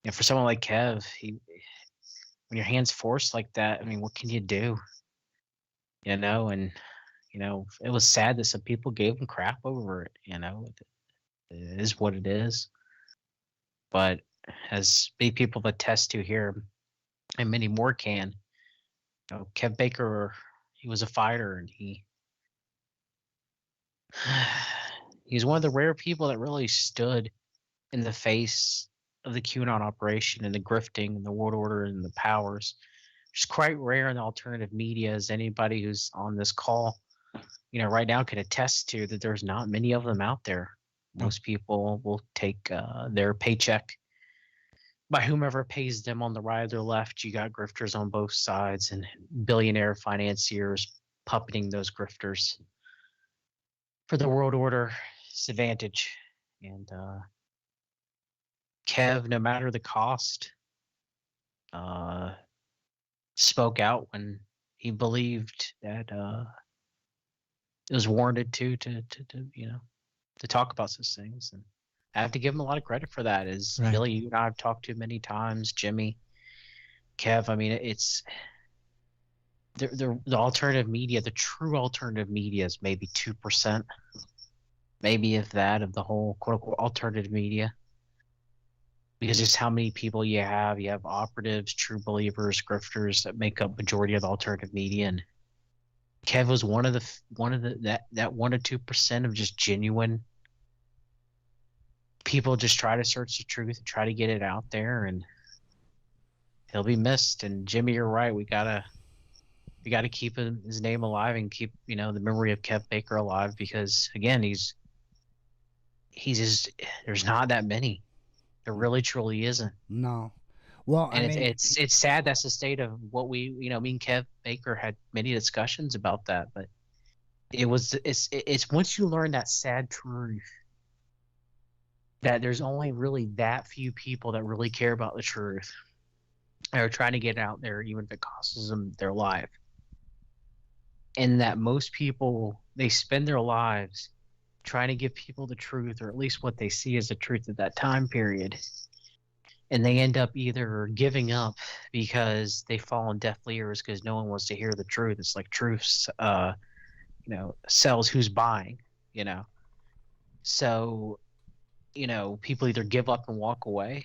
you know, for someone like Kev, when your hand's forced like that, I mean, what can you do? You know, and you know, it was sad that some people gave him crap over it. You know, it is what it is. But as many people attest to here, and many more can, you know, Kev Baker, he was a fighter, and he's one of the rare people that really stood in the face of the QAnon operation and the grifting and the world order and the powers. It's quite rare in the alternative media, as anybody who's on this call, you know, right now could attest to, that there's not many of them out there. Most people will take their paycheck by whomever pays them on the right or the left. You got grifters on both sides and billionaire financiers puppeting those grifters for the world order's advantage. And Kev, no matter the cost, spoke out when he believed that it was warranted to talk about such things. And I have to give him a lot of credit for that. As Right. Billy, you and I have talked to many times, Jimmy, Kev. I mean, it's the alternative media, the true alternative media is maybe 2%, maybe if that, of the whole quote unquote alternative media. Because just how many people you have operatives, true believers, grifters that make up majority of the alternative media, and Kev was one of the 1 or 2% of just genuine people just try to search the truth and try to get it out there, and he'll be missed. And Jimmy, you're right. We gotta keep his name alive and keep the memory of Kev Baker alive, because again, he's just, there's not that many. There really truly isn't. No. Well, And I mean, it's sad. That's the state of what me and Kev Baker had many discussions about that, but it's once you learn that sad truth that there's only really that few people that really care about the truth, and are trying to get it out there, even if it costs them their life. And that most people, they spend their lives trying to give people the truth, or at least what they see as the truth at that time period. And they end up either giving up because they fall on deaf ears because no one wants to hear the truth. It's like truth, sells who's buying, So, people either give up and walk away,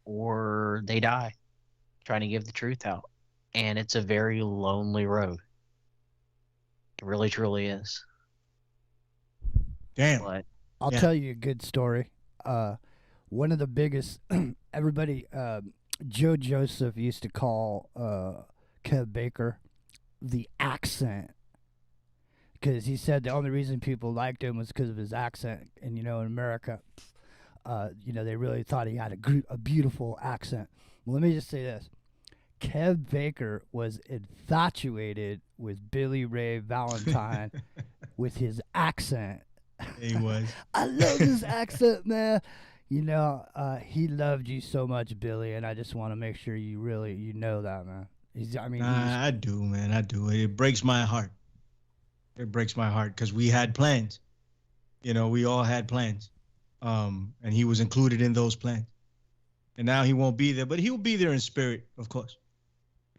or they die trying to give the truth out. And it's a very lonely road. It really, truly is. Damn. But I'll Yeah. tell you a good story. One of the biggest, everybody, Joe Joseph used to call Kev Baker the accent, because he said the only reason people liked him was because of his accent. And, in America, they really thought he had a beautiful accent. Well, let me just say this. Kev Baker was infatuated with Billy Ray Valentine with his accent. He was. I love his accent, man. He loved you so much, Billy, and I just want to make sure you know that, man. I do, man. I do. It breaks my heart. It breaks my heart because we had plans. We all had plans. And he was included in those plans. And now he won't be there, but he'll be there in spirit, of course.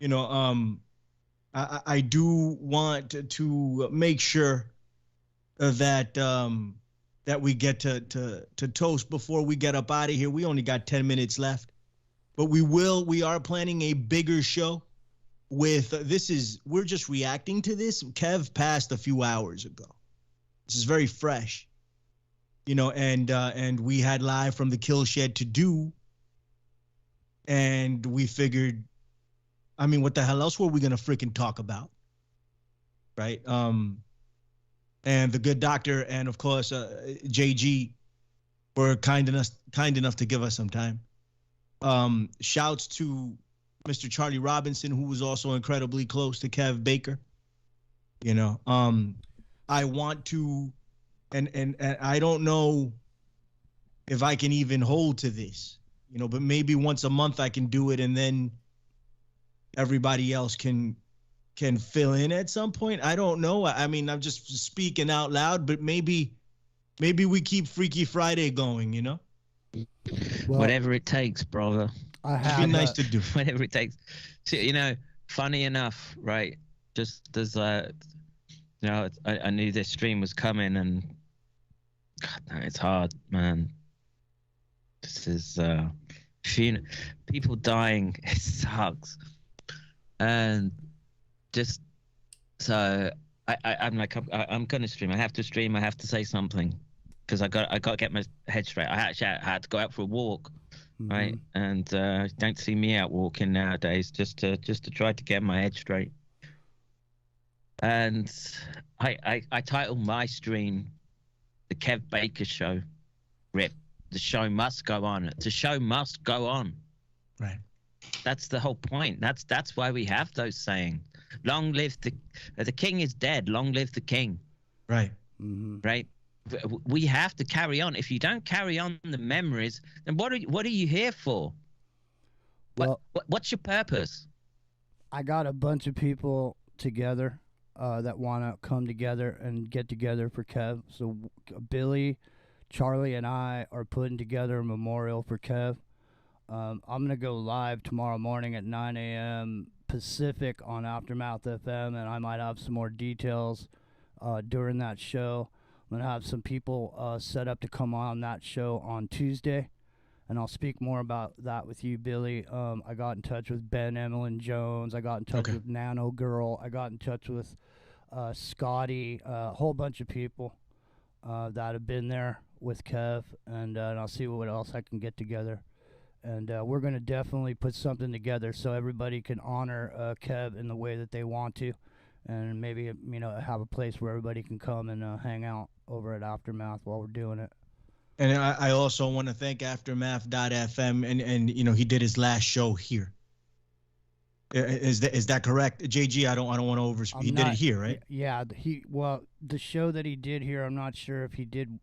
I do want to make sure that we get to toast before we get up out of here. We only got 10 minutes left, but we are planning a bigger show with we're just reacting to this. Kev passed a few hours ago. This is very fresh, and we had live from the kill shed to do, and we figured, what the hell else were we going to freaking talk about? Right. And the good doctor and, of course, JG were kind enough to give us some time. Shouts to Mr. Charlie Robinson, who was also incredibly close to Kev Baker. I want to, and I don't know if I can even hold to this, but maybe once a month I can do it, and then everybody else can fill in at some point. I don't know. I'm just speaking out loud, but maybe we keep Freaky Friday going, Well, Whatever it takes, brother. I It'd have be nice to do. Whatever it takes. So, funny enough, right? Just as I knew this stream was coming, and God, no, it's hard, man. This is people dying. It sucks, and just so I'm gonna stream. I have to stream. I have to say something because I got to get my head straight. I had to go out for a walk, right? And don't see me out walking nowadays. Just to try to get my head straight. And I titled my stream the Kev Baker Show. Rip. The show must go on. The show must go on. Right. That's the whole point. That's why we have those sayings. long live the king is dead. Long live the king. Right. Right. We have to carry on. If you don't carry on the memories, then what are you here for? Well, What's your purpose? I got a bunch of people together that want to come together and get together for Kev. So Billy, Charlie, and I are putting together a memorial for Kev. I'm going to go live tomorrow morning at 9 a.m. Pacific on Aftermath FM, and I might have some more details during that show. I'm going to have some people set up to come on that show on Tuesday, and I'll speak more about that with you, Billy. I got in touch with Ben Emlyn Jones. I got in touch with Nano Girl. I got in touch with Scotty, a whole bunch of people that have been there with Kev, and I'll see what else I can get together. And we're going to definitely put something together so everybody can honor Kev in the way that they want to, and maybe have a place where everybody can come and hang out over at Aftermath while we're doing it. And I also want to thank Aftermath.fm, and he did his last show here. Is that correct, JG? I don't want to overspeak. He did it here, right? Yeah. The show that he did here, I'm not sure if he did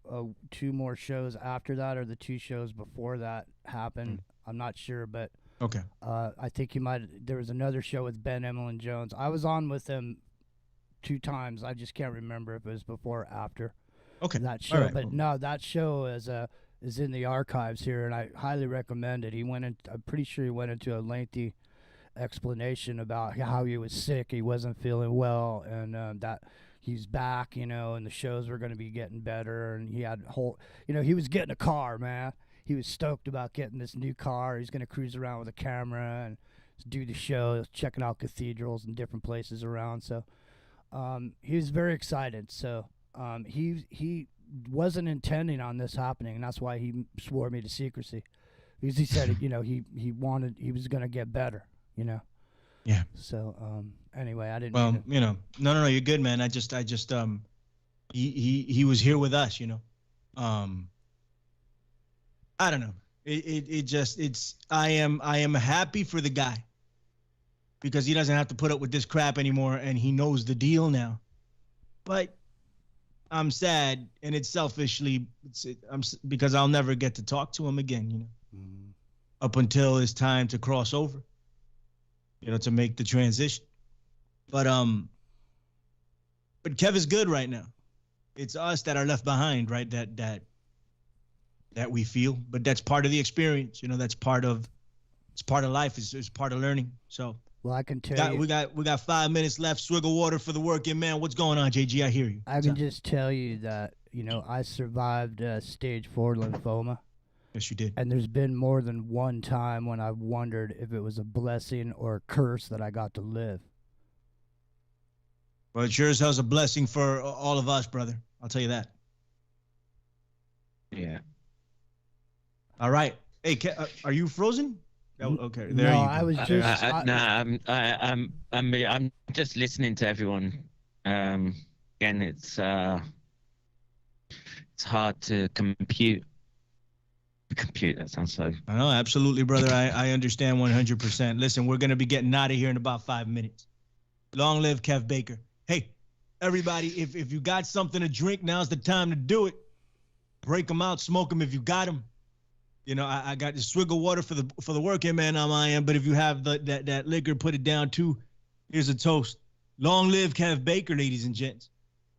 2 more shows after that or the 2 shows before that happened. I'm not sure, but okay. I think he might. There was another show with Ben Emlyn Jones. I was on with him 2 times. I just can't remember if it was before or after. Okay. That show, right. But no, that show is in the archives here, and I highly recommend it. I'm pretty sure he went into a lengthy explanation about how he was sick, he wasn't feeling well, and that he's back, and the shows were going to be getting better, and he had he was getting a car, man. He was stoked about getting this new car. He's going to cruise around with a camera and do the show, checking out cathedrals and different places around. So he was very excited. So he wasn't intending on this happening, and that's why he swore me to secrecy, because he said he was going to get better. Yeah. So anyway, I didn't. Well, no, you're good, man. I just he was here with us, I don't know. I am happy for the guy, because he doesn't have to put up with this crap anymore, and he knows the deal now. But I'm sad, and it's selfishly, because I'll never get to talk to him again, up until it's time to cross over. To make the transition. But Kev is good right now. It's us that are left behind, right? That we feel, but that's part of the experience. That's part of life. It's part of learning. So well, I can tell you, we got 5 minutes left. Swiggle water for the working man. What's going on, JG? I hear you. I can just tell you that I survived stage 4 lymphoma. Yes, you did. And there's been more than one time when I've wondered if it was a blessing or a curse that I got to live. Well, it sure as hell's a blessing for all of us, brother. I'll tell you that. Yeah. All right. Hey, are you frozen? Okay. There no, you go. I was just. I'm just listening to everyone. Again, it's hard to compute. That sounds so. I know, absolutely, brother. I understand 100%. Listen, we're gonna be getting out of here in about 5 minutes. Long live Kev Baker. Hey, everybody, if you got something to drink, now's the time to do it. Break them out, smoke them if you got them. I got the swiggle water for the working man on my end, but if you have that liquor, put it down too. Here's a toast. Long live Kev Baker, ladies and gents.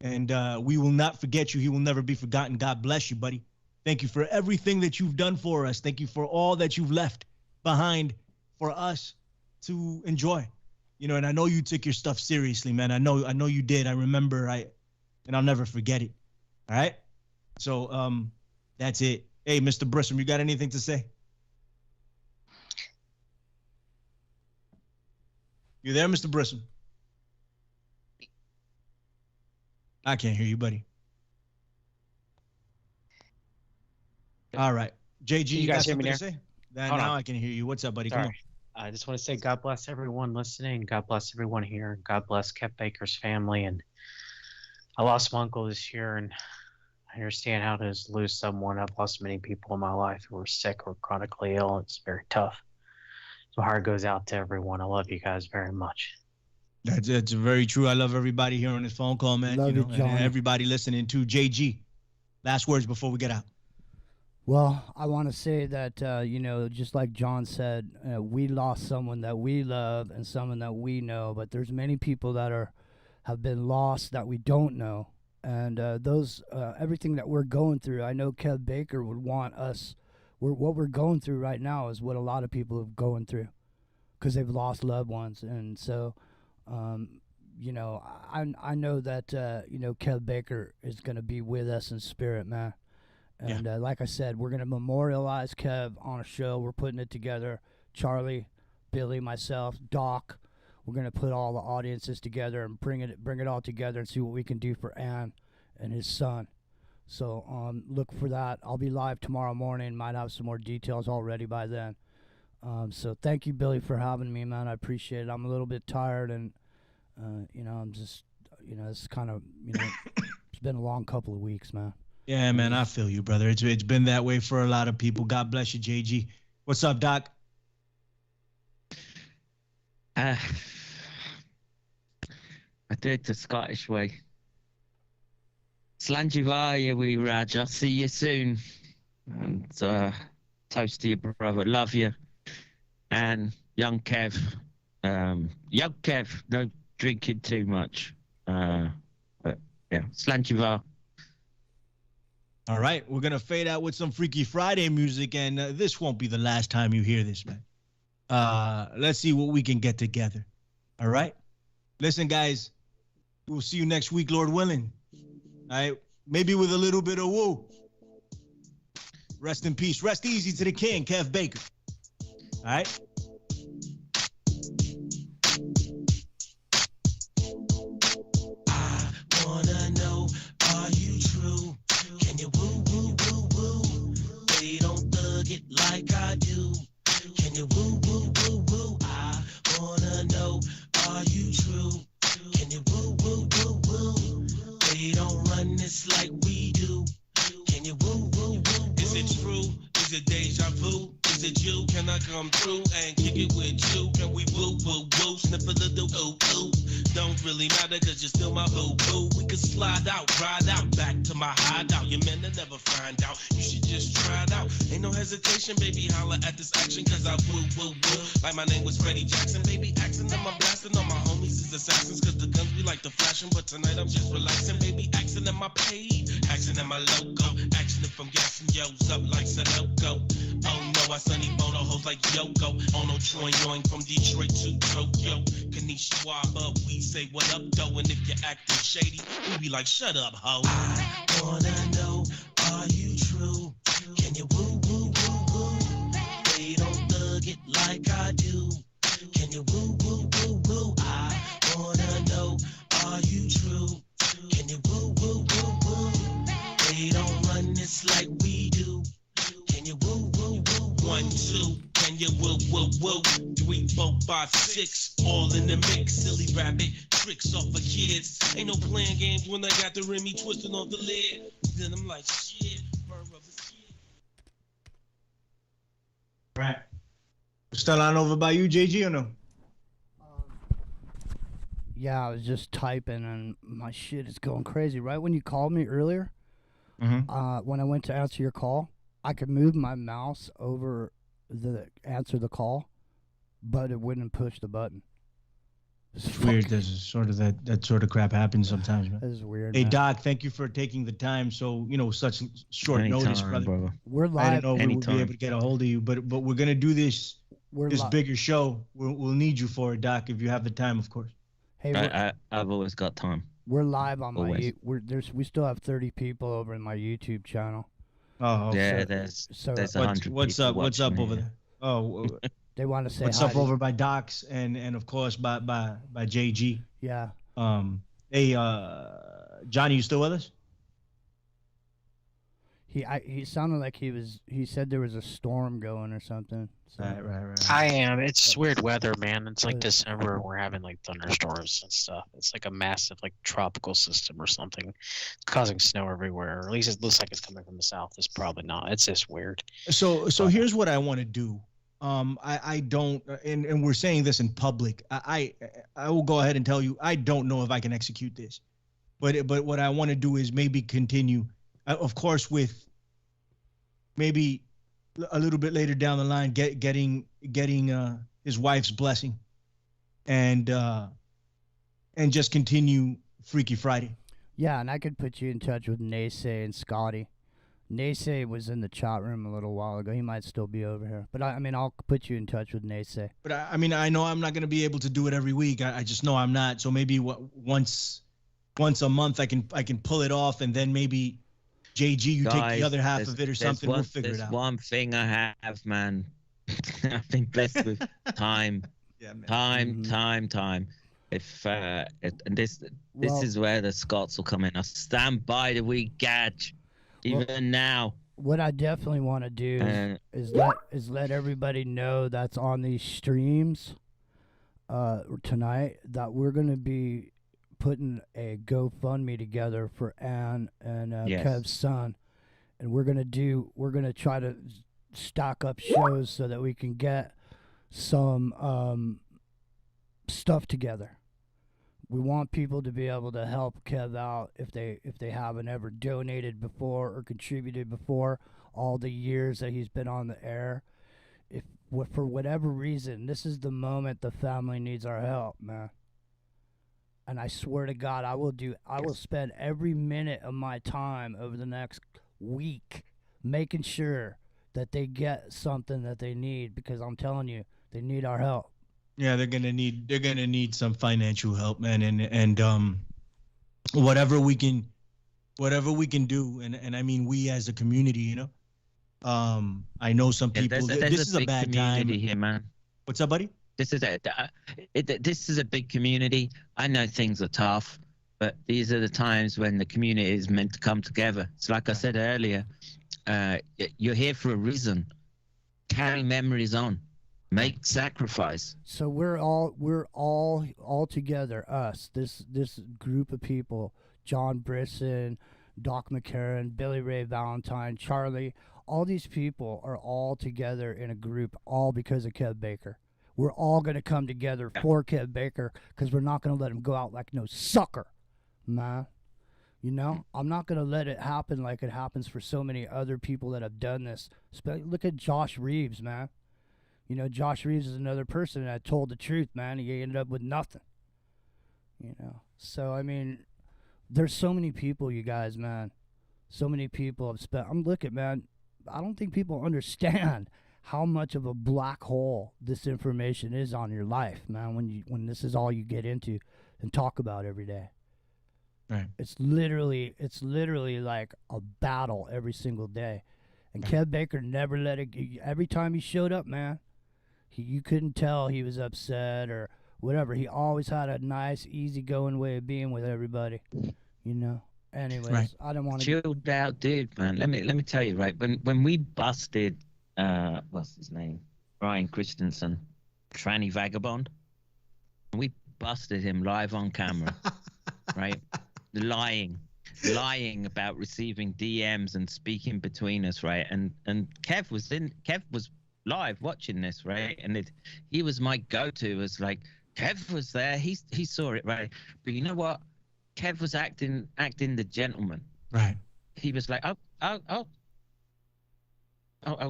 And we will not forget you. He will never be forgotten. God bless you, buddy. Thank you for everything that you've done for us. Thank you for all that you've left behind for us to enjoy. And I know you took your stuff seriously, man. I know you did. I remember, and I'll never forget it. All right? So that's it. Hey, Mr. Brissom, you got anything to say? You there, Mr. Brissom? I can't hear you, buddy. All right. JG, you got something to say? Now I can hear you. What's up, buddy? Sorry. Come on. I just want to say God bless everyone listening. God bless everyone here. God bless Kev Baker's family. And I lost my uncle this year, and I understand how to lose someone. I've lost many people in my life who are sick or chronically ill. It's very tough. So heart goes out to everyone. I love you guys very much. That's very true. I love everybody here on this phone call, man. Love you it, know, Johnny. and everybody listening to JG. Last words before we get out. Well, I want to say that, just like John said, we lost someone that we love and someone that we know, but there's many people that have been lost that we don't know. And everything that we're going through, I know Kev Baker would want us, what we're going through right now is what a lot of people are going through because they've lost loved ones. And so, I know that, Kev Baker is going to be with us in spirit, man. And like I said, we're going to memorialize Kev on a show. We're putting it together. Charlie, Billy, myself, Doc. We're going to put all the audiences together and bring it all together and see what we can do for Ann and his son. So look for that. I'll be live tomorrow morning. Might have some more details already by then. So thank you, Billy, for having me, man. I appreciate it. I'm a little bit tired, and I'm just, it's kind of, it's been a long couple of weeks, man. Yeah, man, I feel you, brother. It's been that way for a lot of people. God bless you, JG. What's up, Doc? I do it the Scottish way. Slanjivaya, we Raja. See you soon. And toast to your brother. Love you. And young Kev. Young Kev, no drinking too much. But yeah, Slanjivaya. All right, we're going to fade out with some Freaky Friday music, and this won't be the last time you hear this, man. Let's see what we can get together. All right? Listen, guys, we'll see you next week, Lord willing. All right? Maybe with a little bit of woo. Rest in peace. Rest easy to the king, Kev Baker. All right? I wanna know, are you true? Can you woo, woo, woo, woo? They don't thug it like I do. Can you woo, woo, woo, woo? I wanna know, are you true? Can you woo, woo, woo, woo? They don't run this like we do. Can you woo, woo, woo, woo? Is it true? Is it deja vu? Is it you? Can I come through and kick it with you? Can we woo, woo, woo? Sniff a little ooh, ooh. Don't really matter cause you're still my boo-boo. We could slide out, ride out, back to my hideout. Your men will never find out. You should just try it out. Ain't no hesitation, baby, holla at this action cause I woo, woo, woo. Like my name was Freddie Jackson, baby, axing them, I'm blasting on my homies is assassins cause the guns be like the flashing. But tonight I'm just relaxing, baby, axing them my paid, axing them my logo. Action if I'm gassing yo's up like Sunoco. Oh no, I sunny bono hoes like Yoko. Ono Troy yoing from Detroit to Tokyo. Kanishiwaba, we say what up though, and if you're acting shady, we be like shut up, ho. I wanna know, are you true? Can you woo, woo, woo, woo? They don't thug it like I do. Can you woo, woo, woo, woo? I wanna know, are you true? Can you woo, woo, woo, woo? They don't run this like we do. Can you woo, woo, woo? 1, 2, can you woo, woo, woo? 3, 4, 5, 6, all in the mix. Silly rabbit, tricks off of kids. Ain't no playing games when I got the Remy twisting off the lid. Then I'm like, shit, burr of a skid. Right. Still on over by you, JG, or no? Yeah, I was just typing and my shit is going crazy. Right when you called me earlier, when I went to answer your call, I could move my mouse over the answer the call, but it wouldn't push the button. It's weird. There's sort of that sort of crap happens sometimes, man. That is weird. Hey, man. Doc, thank you for taking the time. So, such short notice, brother. We're I live. didn't know we would be able to get a hold of you, but we're gonna do this We're bigger show. We'll need you for it, Doc, if you have the time, of course. Hey, I've always got time. we're live on my. Always. We still have 30 people over in my YouTube channel. Oh, Yeah, okay. there's So 100 What's people up? What's up watching over here. there? Oh, they want to say what's hi up to- over by Doc's and of course by JG. Yeah. Hey, Johnny, you still with us? He sounded like he said there was a storm going or something. So. Right. I am. It's weird weather, man. It's like Uh, December. We're having like thunderstorms and stuff. It's like a massive like tropical system or something. It's causing snow everywhere. Or at least it looks like it's coming from the south. It's probably not. It's just weird. So here's what I want to do. I don't, and we're saying this in public. I will go ahead and tell you, I don't know if I can execute this, but what I want to do is maybe continue, of course, with maybe a little bit later down the line, getting his wife's blessing, and just continue Freaky Friday. Yeah, and I could put you in touch with Naysay and Scotty. Naysay was in the chat room a little while ago. He might still be over here. But I mean, I'll put you in touch with Naysay. But I mean, I know I'm not going to be able to do it every week. I just know I'm not. So maybe once a month I can pull it off, and then maybe JG, you take the other half of it or something. We'll figure it out. There's one thing I have, man. I've been blessed with time. Yeah, man. Time. If and this is where the Scots will come in. I stand by the wee gadge, even now. What I definitely want to do is let everybody know that's on these streams tonight that we're gonna be putting a GoFundMe together for Ann and Kev's son, and we're gonna try to stock up shows so that we can get some stuff together. We want people to be able to help Kev out if they haven't ever donated before or contributed before all the years that he's been on the air. If for whatever reason, this is the moment the family needs our help, man. And I swear to God, I will spend every minute of my time over the next week making sure that they get something that they need, because I'm telling you, they need our help. Yeah, they're gonna need some financial help, man, and whatever we can do, and I mean we as a community, you know. I know some people. This is a bad time here, man. What's up, buddy? This is this is a big community. I know things are tough, but these are the times when the community is meant to come together. It's like I said earlier, you're here for a reason. Carry memories on. Make sacrifice. So we're all together. Us, this group of people: John Brisson, Doc McCarran, Billy Ray Valentine, Charlie. All these people are all together in a group, all because of Kev Baker. We're all gonna come together for Kev Baker because we're not gonna let him go out like no sucker, man. You know, I'm not gonna let it happen like it happens for so many other people that have done this. Look at Josh Reeves, man. You know, Josh Reeves is another person that told the truth, man. He ended up with nothing. You know, so I mean, there's so many people, you guys, man. So many people have spent. Man. I don't think people understand how much of a black hole this information is on your life, man. When this is all you get into and talk about every day. Right. It's literally like a battle every single day. And Kev Baker never let it. Every time he showed up, man. You couldn't tell he was upset or whatever. He always had a nice, easygoing way of being with everybody, you know. Anyways, right. I don't want to chilled out, dude, man. Let me tell you, right? When we busted, what's his name, Brian Christensen, tranny vagabond, we busted him live on camera, right? Lying about receiving DMs and speaking between us, right? And Kev was live watching this, right? And he was my go-to. As like, Kev was there, he saw it, right? But you know what? Kev was acting the gentleman, right? He was like, I'll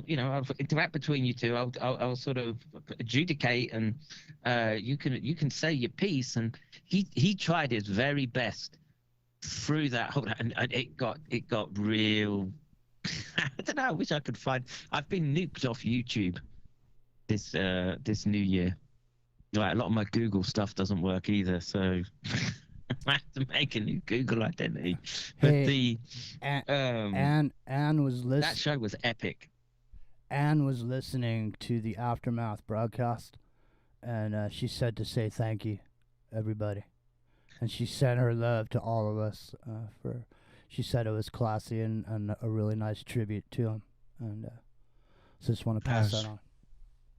you know, I'll interact between you two. I'll sort of adjudicate, and you can say your piece. And he tried his very best through that whole, and it got real. I don't know. I wish I could find. I've been nuked off YouTube this new year. Like, a lot of my Google stuff doesn't work either, so I have to make a new Google identity. But Anne was listening. That show was epic. Anne was listening to the Aftermath broadcast, and she said to say thank you, everybody, and she sent her love to all of us for. She said it was classy and a really nice tribute to him, and so just want to pass that on.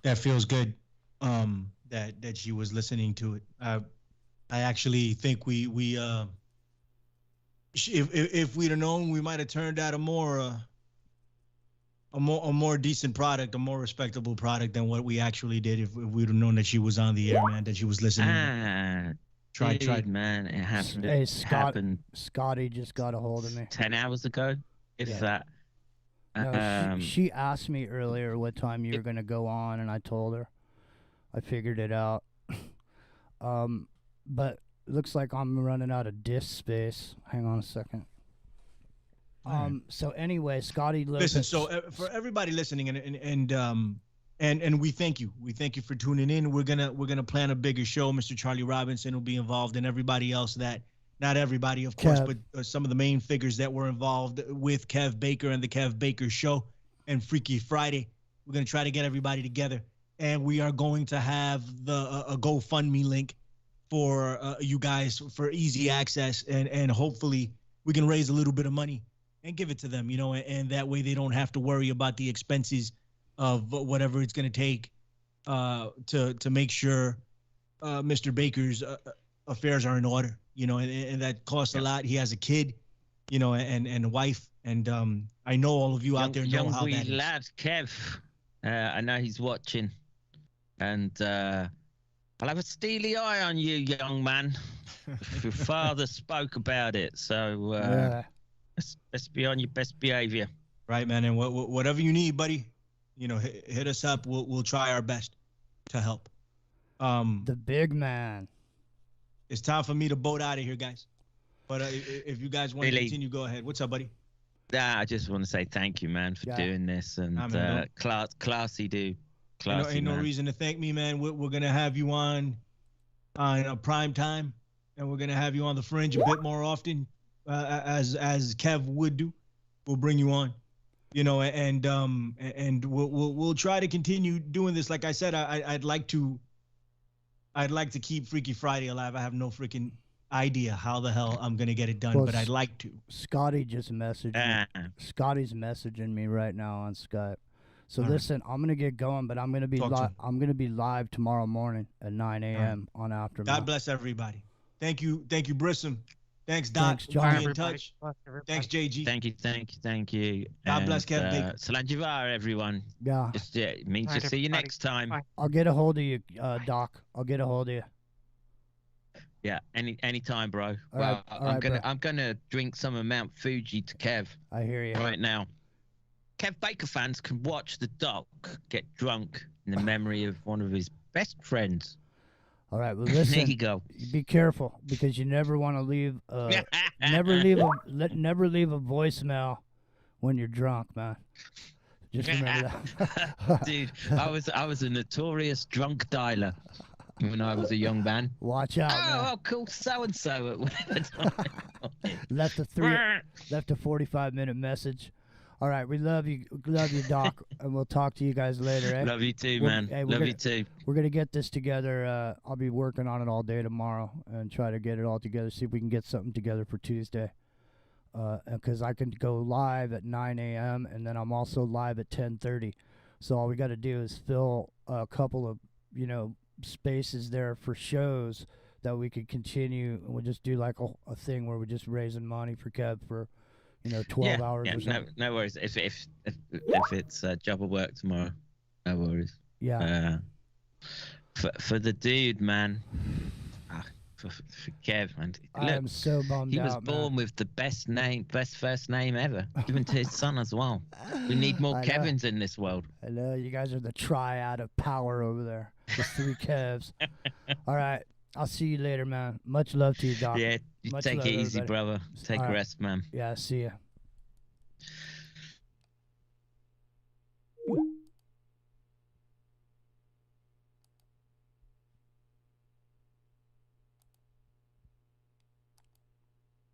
That feels good. That she was listening to it. I actually think if we'd have known, we might have turned out a more a more decent product, a more respectable product than what we actually did if we'd have known that she was on the air, man, that she was listening. Tried, man. It happened. Hey, It happened Scotty just got a hold of me. 10 hours ago, if Yeah. that. No, she asked me earlier what time you were gonna go on, and I told her. I figured it out. But it looks like I'm running out of disk space. Hang on a second. So anyway, Scotty Lopez. Listen, so for everybody listening, and we thank you. We thank you for tuning in. We're gonna plan a bigger show. Mr. Charlie Robinson will be involved, and everybody else that, not everybody, of course, Kev. but some of the main figures that were involved with Kev Baker and the Kev Baker Show and Freaky Friday. We're gonna try to get everybody together, and we are going to have a GoFundMe link for you guys for easy access, and hopefully we can raise a little bit of money and give it to them, you know, and that way they don't have to worry about the expenses of whatever it's going to take to make sure Mr. Baker's affairs are in order, you know, and that costs a lot. He has a kid, you know, and a wife, and I know all of you out there know how that is. Lad, Kev, I know he's watching, and I'll have a steely eye on you, young man. Your father spoke about it, so Yeah. let's be on your best behavior. Right, man, and whatever you need, buddy, you know, hit us up. We'll try our best to help. The big man. It's time for me to boat out of here, guys. But if you guys want to Billy. continue, go ahead. What's up, buddy? I just want to say thank you, man, for Yeah. doing this, and Nah, man, classy dude. Classy, Ain't no man. reason to thank me, man. We're gonna have you on a prime time, and we're gonna have you on the Fringe a bit more often, as Kev would do. We'll bring you on, you know, and we'll try to continue doing this. Like I said, I'd like to keep Freaky Friday alive. I have no freaking idea how the hell I'm gonna get it done, Well, but I'd like to. Scotty just messaged me. Ah, Scotty's messaging me right now on Skype. So All right. listen, I'm gonna get going, but I'm gonna be Talk to him. I'm gonna be live tomorrow morning at 9 a.m. on Aftermath. God bless everybody. Thank you, Brissom. Thanks, Doc. Thanks, John. We'll be in Everybody. touch. Bless everybody. Thanks, JG. thank you. God bless Kev Baker. Salanjivar, everyone. Yeah, Just Right, see you everybody. next time. Bye. I'll get a hold of you, Doc. I'll get a hold of you. Yeah, any time, bro. All Well, right, all right, bro. I'm gonna drink some of Mount Fuji to Kev I hear you. right now. Kev Baker fans can watch the doc get drunk in the memory of one of his best friends. All right, well There you listen. go. Be careful because you never want to leave. Never leave a voicemail when you're drunk, man. Just remember that. Dude, I was a notorious drunk dialer when I was a young man. Watch out, man. Oh, cool, so and so at whatever time. Left a 45-minute message. All right, we love you, Doc, and we'll talk to you guys later. Eh? Love you too, We're- man. hey, we're Love gonna- you too. We're gonna get this together. I'll be working on it all day tomorrow and try to get it all together. See if we can get something together for Tuesday. Because I can go live at 9 a.m. and then I'm also live at 10:30. So all we got to do is fill a couple of spaces there for shows that we could continue. And we'll just do like a thing where we're just raising money for Kev for 12 hours or something. No worries. If it's job or work tomorrow, no worries. Yeah. For the dude, man. For Kev, man. I am so bummed he out. was born with the best first name ever, given to his son as well. We need more I know. Kevins in this world. I know you guys are the triad of power over there. The three Kevs. All right. I'll see you later, man. Much love to you, Doc. Yeah, you Much take love, it easy, everybody. brother. Take All a right. rest, man. Yeah, see ya.